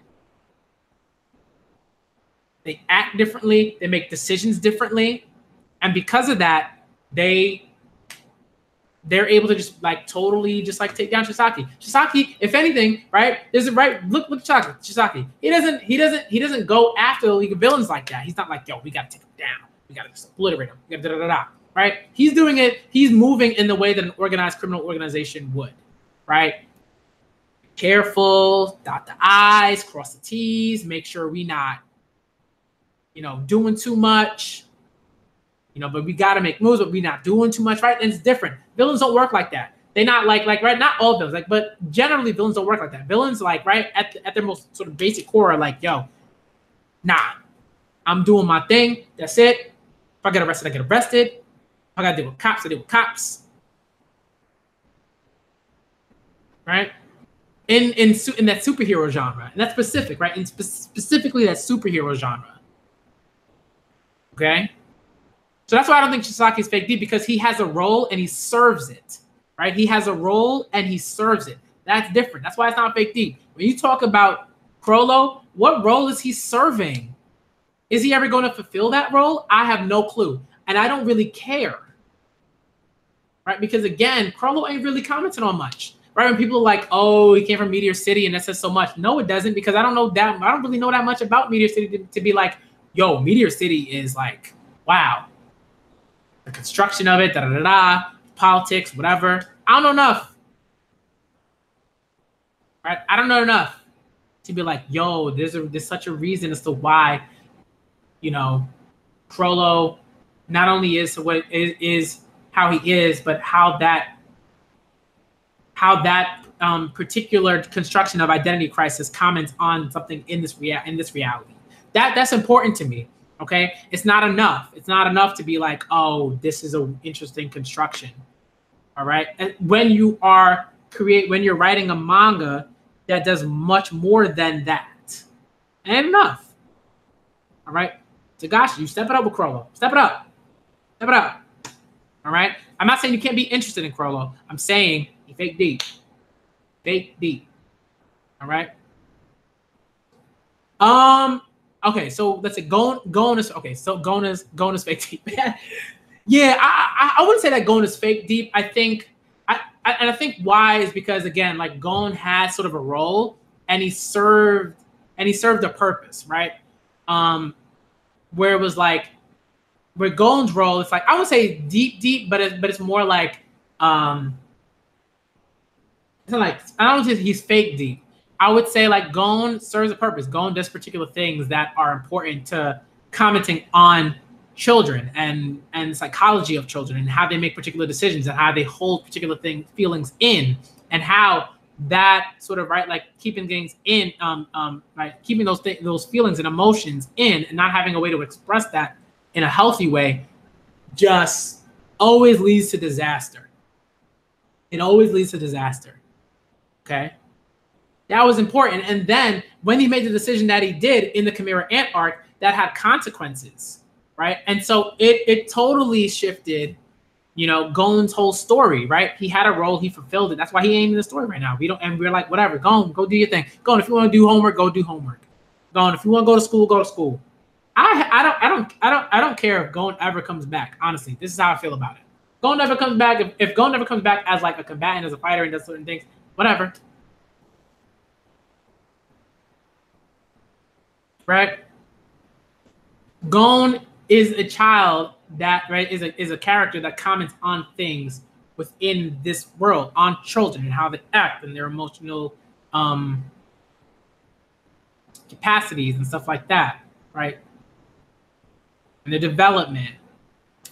Speaker 1: They act differently. They make decisions differently, and because of that, they're able to just like totally just like take down Chisaki. Chisaki, if anything, right? There's a right look Chisaki. He doesn't go after the League of Villains like that. He's not like, yo, we gotta take him down. We gotta just obliterate him. We gotta da da da da. Right? He's doing it. He's moving in the way that an organized criminal organization would. Right? Careful, dot the I's, cross the T's, make sure we not, you know, doing too much. You know, but we got to make moves, but we're not doing too much, right? And it's different. Villains don't work like that. They're not like right, not all villains, like, but generally villains don't work like that. Villains, like, right, at their most sort of basic core are like, yo, nah, I'm doing my thing. That's it. If I get arrested, I get arrested. If I got to deal with cops, I deal with cops. Right? In that superhero genre. And that's specific, right? And specifically that superhero genre. Okay? So that's why I don't think Chisaki is fake deep, because he has a role and he serves it, right? He has a role and he serves it. That's different. That's why it's not fake deep. When you talk about Kurolo, what role is he serving? Is he ever going to fulfill that role? I have no clue. And I don't really care, right? Because again, Kurolo ain't really commenting on much, right? When people are like, oh, he came from Meteor City and that says so much. No, it doesn't, because I don't really know that much about Meteor City to be like, yo, Meteor City is like, wow. The construction of it, politics, whatever. I don't know enough. Right? I don't know enough to be like, yo, there's such a reason as to why, you know, Kurolo not only is what is how he is, but how that particular construction of identity crisis comments on something in this reality. That's important to me. Okay, it's not enough. It's not enough to be like, oh, this is an interesting construction. All right, and when you're writing a manga that does much more than that, ain't enough. All right, Togashi, you step it up with Kurolo. Step it up. Step it up. All right. I'm not saying you can't be interested in Kurolo. I'm saying he fake deep. Fake deep. All right. Okay, so let's say Gon is okay. So Gon is fake deep. Yeah, I wouldn't say that Gon is fake deep. I think why is because again, like Gon has sort of a role, and he served a purpose, right? Where it was like, where Gon's role, it's like I would say deep, but it's more like it's not like, I don't think he's fake deep. I would say like Gon serves a purpose. Gon does particular things that are important to commenting on children and the psychology of children and how they make particular decisions and how they hold particular feelings in, and how that sort of, right, like keeping things in, like keeping those feelings and emotions in and not having a way to express that in a healthy way just always leads to disaster. It always leads to disaster. Okay? That was important. And then when he made the decision that he did in the Chimera Ant arc, that had consequences. right? And so it totally shifted, you know, Gon's whole story, right? He had a role, he fulfilled it. That's why he ain't in the story right now. We don't, and we're like, whatever, go do your thing. Gon, if you want to do homework, go do homework. Gon, if you want to go to school, go to school. I don't care if Gon ever comes back. Honestly, this is how I feel about it. Gon never comes back. If Gon never comes back as like a combatant, as a fighter, and does certain things, whatever. Right? Gon is a child that, right, is a character that comments on things within this world, on children and how they act and their emotional capacities and stuff like that, right? And their development,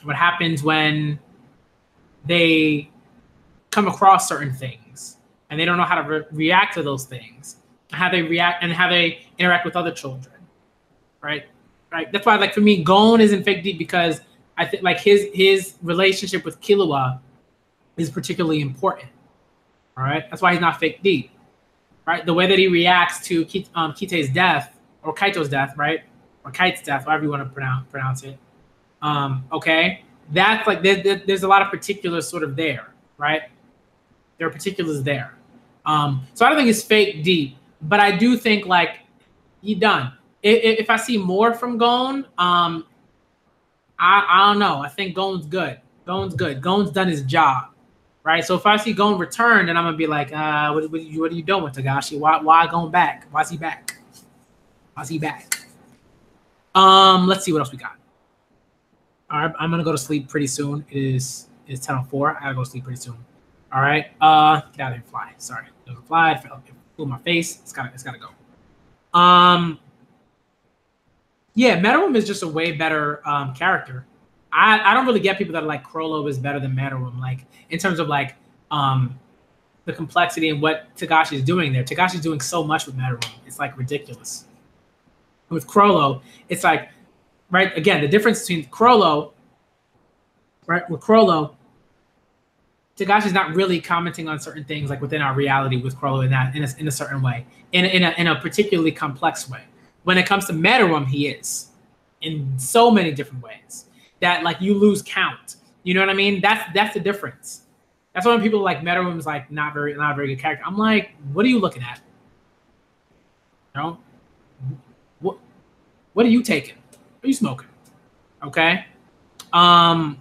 Speaker 1: what happens when they come across certain things and they don't know how to react to those things, how they react and how they interact with other children, right? Right. That's why, like, for me, Gon isn't fake deep because I think like his relationship with Killua is particularly important. All right. That's why he's not fake deep. Right. The way that he reacts to Kite's death or Kaito's death, right? Or Kite's death, however you want to pronounce it. Okay. That's like there's a lot of particulars sort of there, right? There are particulars there. So I don't think it's fake deep, but I do think like he done. If I see more from Gon, I don't know. I think Gon's good. Gon's good. Gon's done his job, right? So if I see Gon return, then I'm gonna be like, what are you doing, Togashi? Why Gon back? Why's he back? Why's he back? Let's see what else we got. All right, I'm gonna go to sleep pretty soon. It's 10:04. I gotta go to sleep pretty soon. All right. Get out of here, fly. Sorry, there's a fly. It flew in my face. It's gotta go. Yeah, Meruem is just a way better character. I don't really get people that are like Chrollo is better than Meruem, like in terms of like the complexity and what Togashi is doing there. Togashi's doing so much with Meruem. It's like ridiculous. With Chrollo, it's like, right, again, the difference between Chrollo, right, with Chrollo, Togashi's not really commenting on certain things like within our reality with Chrollo in a certain way, in a particularly complex way. When it comes to Meruem, he is in so many different ways that like you lose count. You know what I mean? That's the difference. That's why when people are like Meruem's like not a very good character. I'm like, what are you looking at? You know, what are you taking? What are you smoking? Okay. Are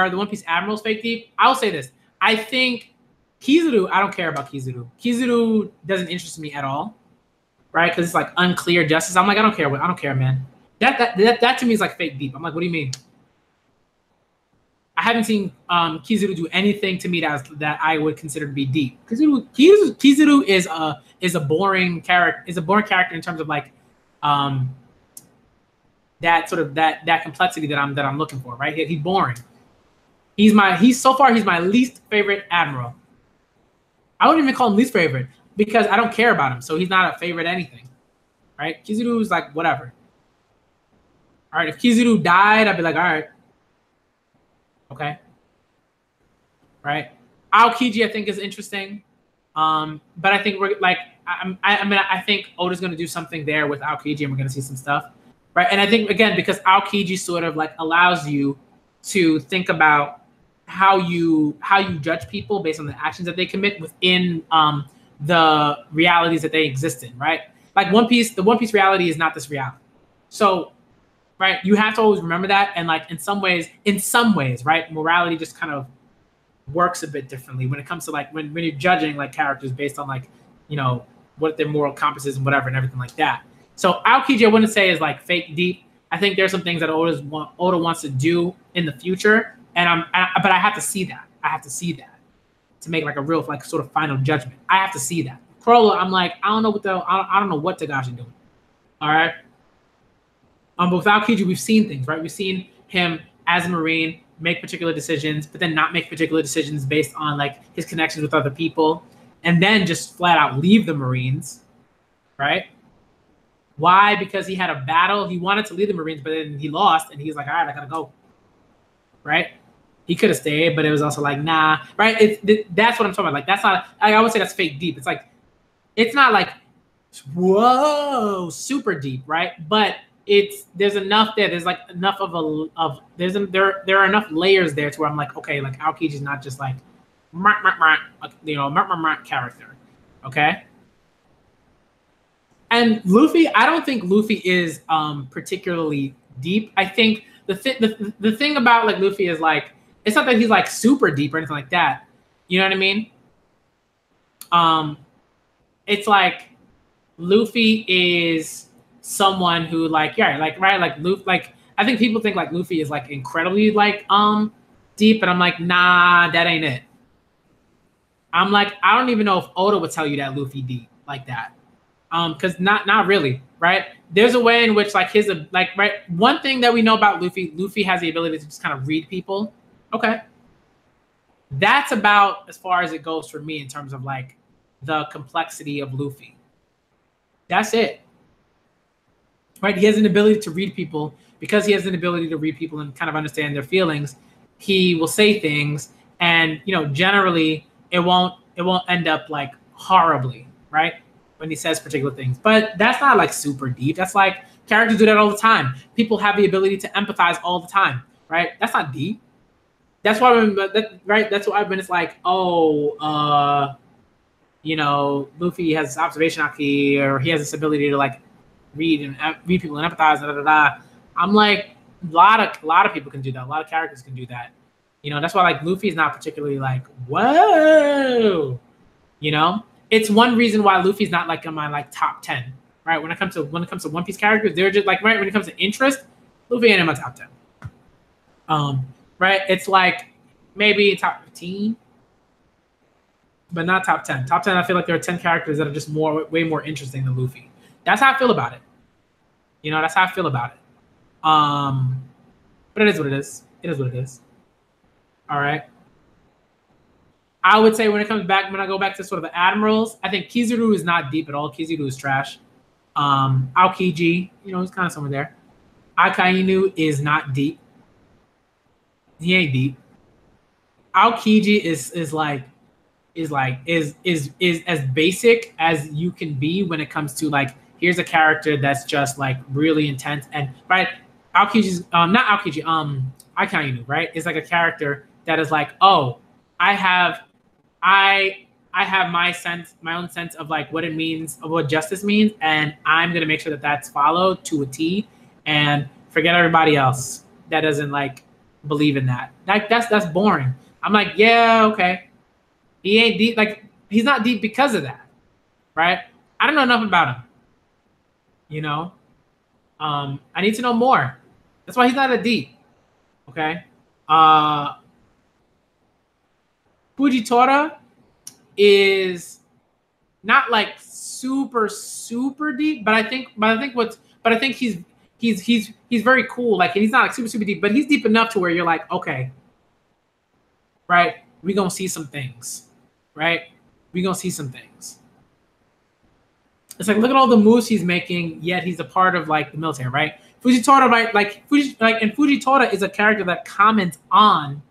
Speaker 1: the One Piece admirals fake deep? I'll say this. I think Kizaru. I don't care about Kizaru. Kizaru doesn't interest me at all. Right, because it's like unclear justice. I'm like, I don't care, man. That to me is like fake deep. I'm like, what do you mean? I haven't seen Kizaru do anything to me that I would consider to be deep. Kizaru is a boring character. Is a boring character in terms of like that sort of that complexity that I'm looking for. Right, he's boring. He's so far my least favorite admiral. I wouldn't even call him least favorite, because I don't care about him, so he's not a favorite anything, right? Kizaru is like whatever. All right, if Kizaru died, I'd be like, all right, okay, right. Aokiji, I think, is interesting, but I think we're like, I think Oda's gonna do something there with Aokiji, and we're gonna see some stuff, right? And I think again because Aokiji sort of like allows you to think about how you judge people based on the actions that they commit within the realities that they exist in, right? Like the One Piece reality is not this reality. So, right, you have to always remember that. And like in some ways, right, morality just kind of works a bit differently when it comes to like when you're judging like characters based on like, you know, what their moral compass is and whatever and everything like that. So Aokiji, I wouldn't say is like fake deep. I think there's some things that Oda wants to do in the future, but I have to see that. I have to see that to make like a real like sort of final judgment. I have to see that. Chrollo, I'm like, I don't know what Togashi doing. All right. But with Aokiji, we've seen things, right? We've seen him as a Marine make particular decisions, but then not make particular decisions based on like his connections with other people, and then just flat out leave the Marines, right? Why? Because he had a battle. He wanted to leave the Marines, but then he lost, and he's like, all right, I gotta go, right? He could have stayed, but it was also like, nah, right? That's what I'm talking about. Like, that's not, I would say that's fake deep. It's like, it's not like, whoa, super deep, right? But there's enough there. There's like enough there are enough layers there to where I'm like, okay, like Aokiji is not just like character, okay. And Luffy, I don't think Luffy is particularly deep. I think the thing about like Luffy is like it's not that he's like super deep or anything like that. You know what I mean? It's like Luffy is someone who like Luffy, like I think people think like Luffy is like incredibly like deep, and I'm like, nah, that ain't it. I'm like, I don't even know if Oda would tell you that Luffy deep like that. Because not really, right? There's a way in which like one thing that we know about Luffy has the ability to just kind of read people. Okay. That's about as far as it goes for me in terms of like the complexity of Luffy. That's it. Right? He has an ability to read people. Because he has an ability to read people and kind of understand their feelings, he will say things, and generally it won't end up like horribly, right? When he says particular things. But that's not like super deep. That's like characters do that all the time. People have the ability to empathize all the time, right? That's not deep. That's why that's why when it's like, Luffy has this observation haki, or he has this ability to like read people and empathize, I'm like, a lot of people can do that. A lot of characters can do that. That's why like Luffy is not particularly like, whoa. It's one reason why Luffy's not like in my like top 10, right? When it comes to One Piece characters, they're just like, right, when it comes to interest, Luffy ain't in my top 10. Right? It's like maybe top 15, but not top 10. Top 10, I feel like there are 10 characters that are just way more interesting than Luffy. That's how I feel about it. That's how I feel about it. But it is what it is. It is what it is. All right. I would say when I go back to sort of the admirals, I think Kizaru is not deep at all. Kizaru is trash. Aokiji, he's kind of somewhere there. Akainu is not deep. He ain't deep. Aokiji is as basic as you can be when it comes to like, here's a character that's just like really intense, and right, Aokiji's not Aokiji, Akainu, right? Is like a character that is like, oh, I have my own sense of like what it means, of what justice means, and I'm gonna make sure that that's followed to a T, and forget everybody else that doesn't like believe in that. That's boring. I'm like, yeah, okay. He ain't deep. Like, he's not deep because of that, right? I don't know enough about him. I need to know more. That's why he's not a deep. Okay. Fujitora is not like super deep, but I think he's very cool. Like, he's not like super deep, but he's deep enough to where you're like, okay, right, we gonna see some things, right? We gonna see some things. It's like, look at all the moves he's making, yet he's a part of like the military, right? Fujitora, right? And Fujitora is a character that comments on,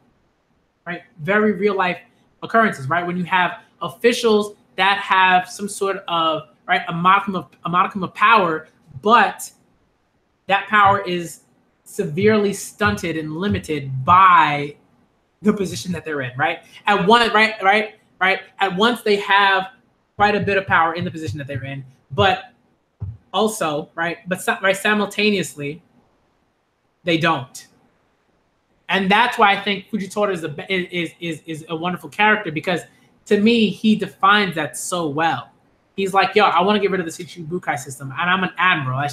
Speaker 1: right, very real life occurrences, right? When you have officials that have some sort of a modicum of power, but that power is severely stunted and limited by the position that they're in, right? At once they have quite a bit of power in the position that they're in, but also, simultaneously, they don't. And that's why I think Fujitora is a wonderful character, because to me, he defines that so well. He's like, yo, I want to get rid of the Shichibukai system, and I'm an admiral. That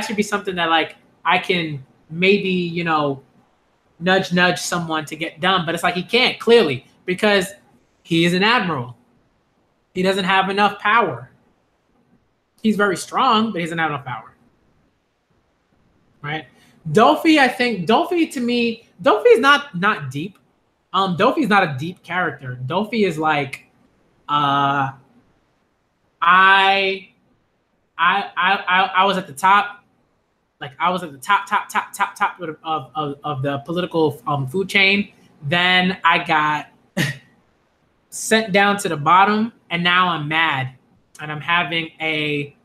Speaker 1: should be something that like I can maybe, nudge someone to get done, but it's like he can't, clearly, because he is an admiral. He doesn't have enough power. He's very strong, but he doesn't have enough power. Right? Dofi, to me, Dofi is not deep. Dofi is not a deep character. Dofi is like, I was at the top. Like, I was at the top of the political food chain. Then I got sent down to the bottom, and now I'm mad, and I'm having a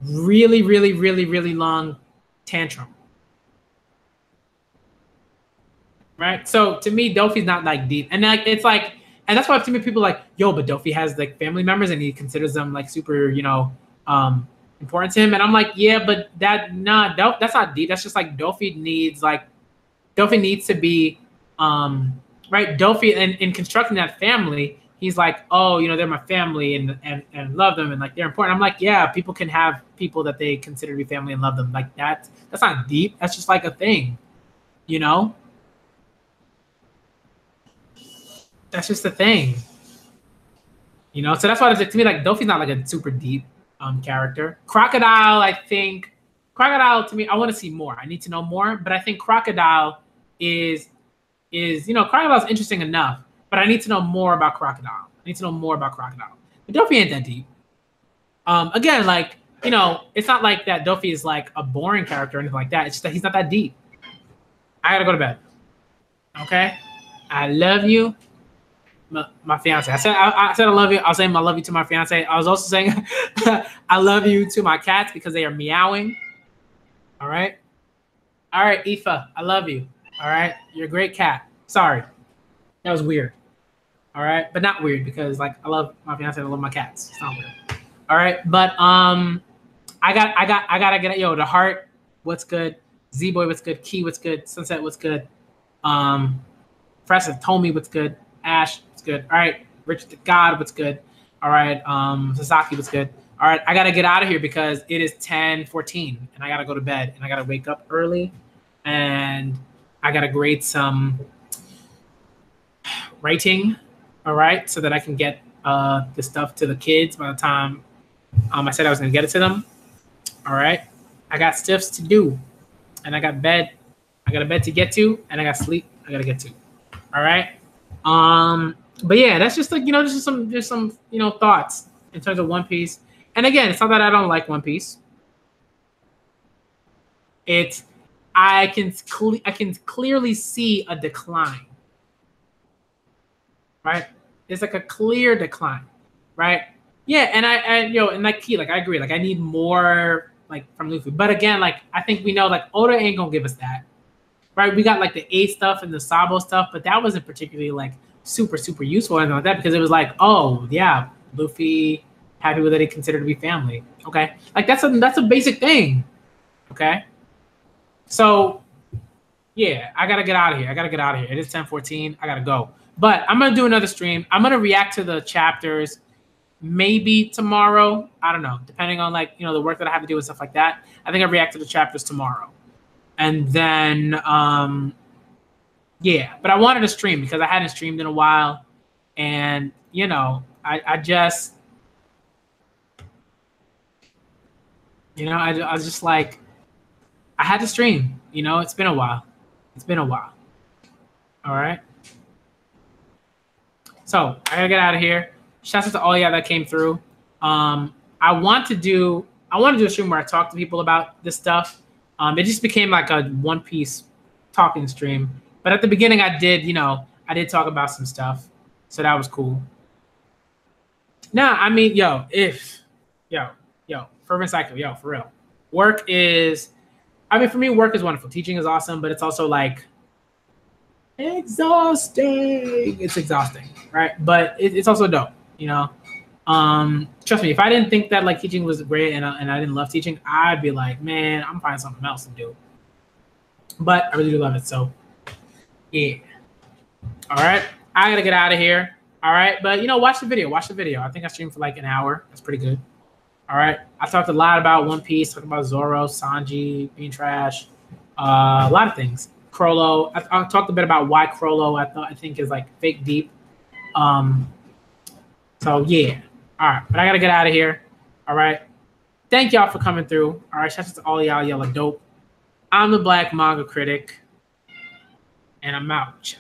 Speaker 1: really, really, really, really long tantrum. Right? So to me, Dofi's not like deep. And like it's like, and that's why to me people are like, yo, but Dofi has like family members and he considers them like super, um important to him. And I'm like, yeah, but that's not deep. That's just like Dofi needs to be right. Dofi in constructing that family, he's like, oh, they're my family and love them and like they're important. I'm like, yeah, people can have people that they consider to be family and love them. Like that's not deep. That's just like a thing, you know? That's just a thing. So that's why to me, like Dofi's not like a super deep character. Crocodile, I think Crocodile to me, I want to see more. I need to know more, but I think Crocodile is Crocodile's interesting enough, but I need to know more about Crocodile. I need to know more about Crocodile. But Dofi ain't that deep. Again, like, it's not like that Dofi is like a boring character or anything like that. It's just that he's not that deep. I gotta go to bed. Okay? I love you. My fiance. I said I love you. I was saying I love you to my fiance. I was also saying I love you to my cats because they are meowing. All right. All right, Aoife, I love you. All right. You're a great cat. Sorry. That was weird. All right. But not weird because like I love my fiance and I love my cats. It's not weird. All right. But I gotta get it. Yo, the heart, what's good? Z Boy, what's good? Key, what's good? Sunset, what's good? Fresa, Tommy, what's good? Ash, what's good? All right, Richard the God, what's good? All right, Sasaki, what's good? All right, I gotta get out of here because it is 10:14 and I gotta go to bed and I gotta wake up early and I gotta grade some writing, all right, so that I can get the stuff to the kids by the time I said I was gonna get it to them. All right, I got stuffs to do and I got a bed to get to and I got sleep I gotta get to. All right. But yeah, that's just like, just some thoughts in terms of One Piece. And again, it's not that I don't like One Piece. I can clearly see a decline. Right? It's like a clear decline. Right? Yeah, and like Key, like I agree. Like I need more like from Luffy. But again, like I think we know like Oda ain't gonna give us that. Right? We got like the A stuff and the Sabo stuff, but that wasn't particularly like super, super useful or anything like that because it was like, oh yeah, Luffy happy with it, he considered to be family. Okay. Like that's a basic thing. Okay. So yeah, I gotta get out of here. It is 10:14. I gotta go. But I'm gonna do another stream. I'm gonna react to the chapters maybe tomorrow. I don't know, depending on like, the work that I have to do and stuff like that. I think I'll react to the chapters tomorrow. And then yeah, but I wanted to stream because I hadn't streamed in a while. And, I just, I was just like, I had to stream, it's been a while. All right. So I gotta get out of here. Shouts out to all y'all that came through. I want to do a stream where I talk to people about this stuff. It just became like a One Piece talking stream. But at the beginning, I did talk about some stuff, so that was cool. Nah, I mean, fervent cycle, for real. Work is, for me, work is wonderful. Teaching is awesome, but it's also like exhausting. It's exhausting, right? But it's also dope, Trust me, if I didn't think that like teaching was great and I didn't love teaching, I'd be like, man, I'm finding something else to do. But I really do love it, so. Yeah. All right. I gotta get out of here. All right. But watch the video. I think I streamed for like an hour. That's pretty good. All right. I talked a lot about One Piece, talked about Zoro, Sanji being trash, a lot of things. Crollo. I talked a bit about why Crollo I think is like fake deep. So yeah. All right. But I gotta get out of here. All right. Thank y'all for coming through. All right. Shout out to all y'all. Y'all are dope. I'm the Black Manga Critic. And I'm out.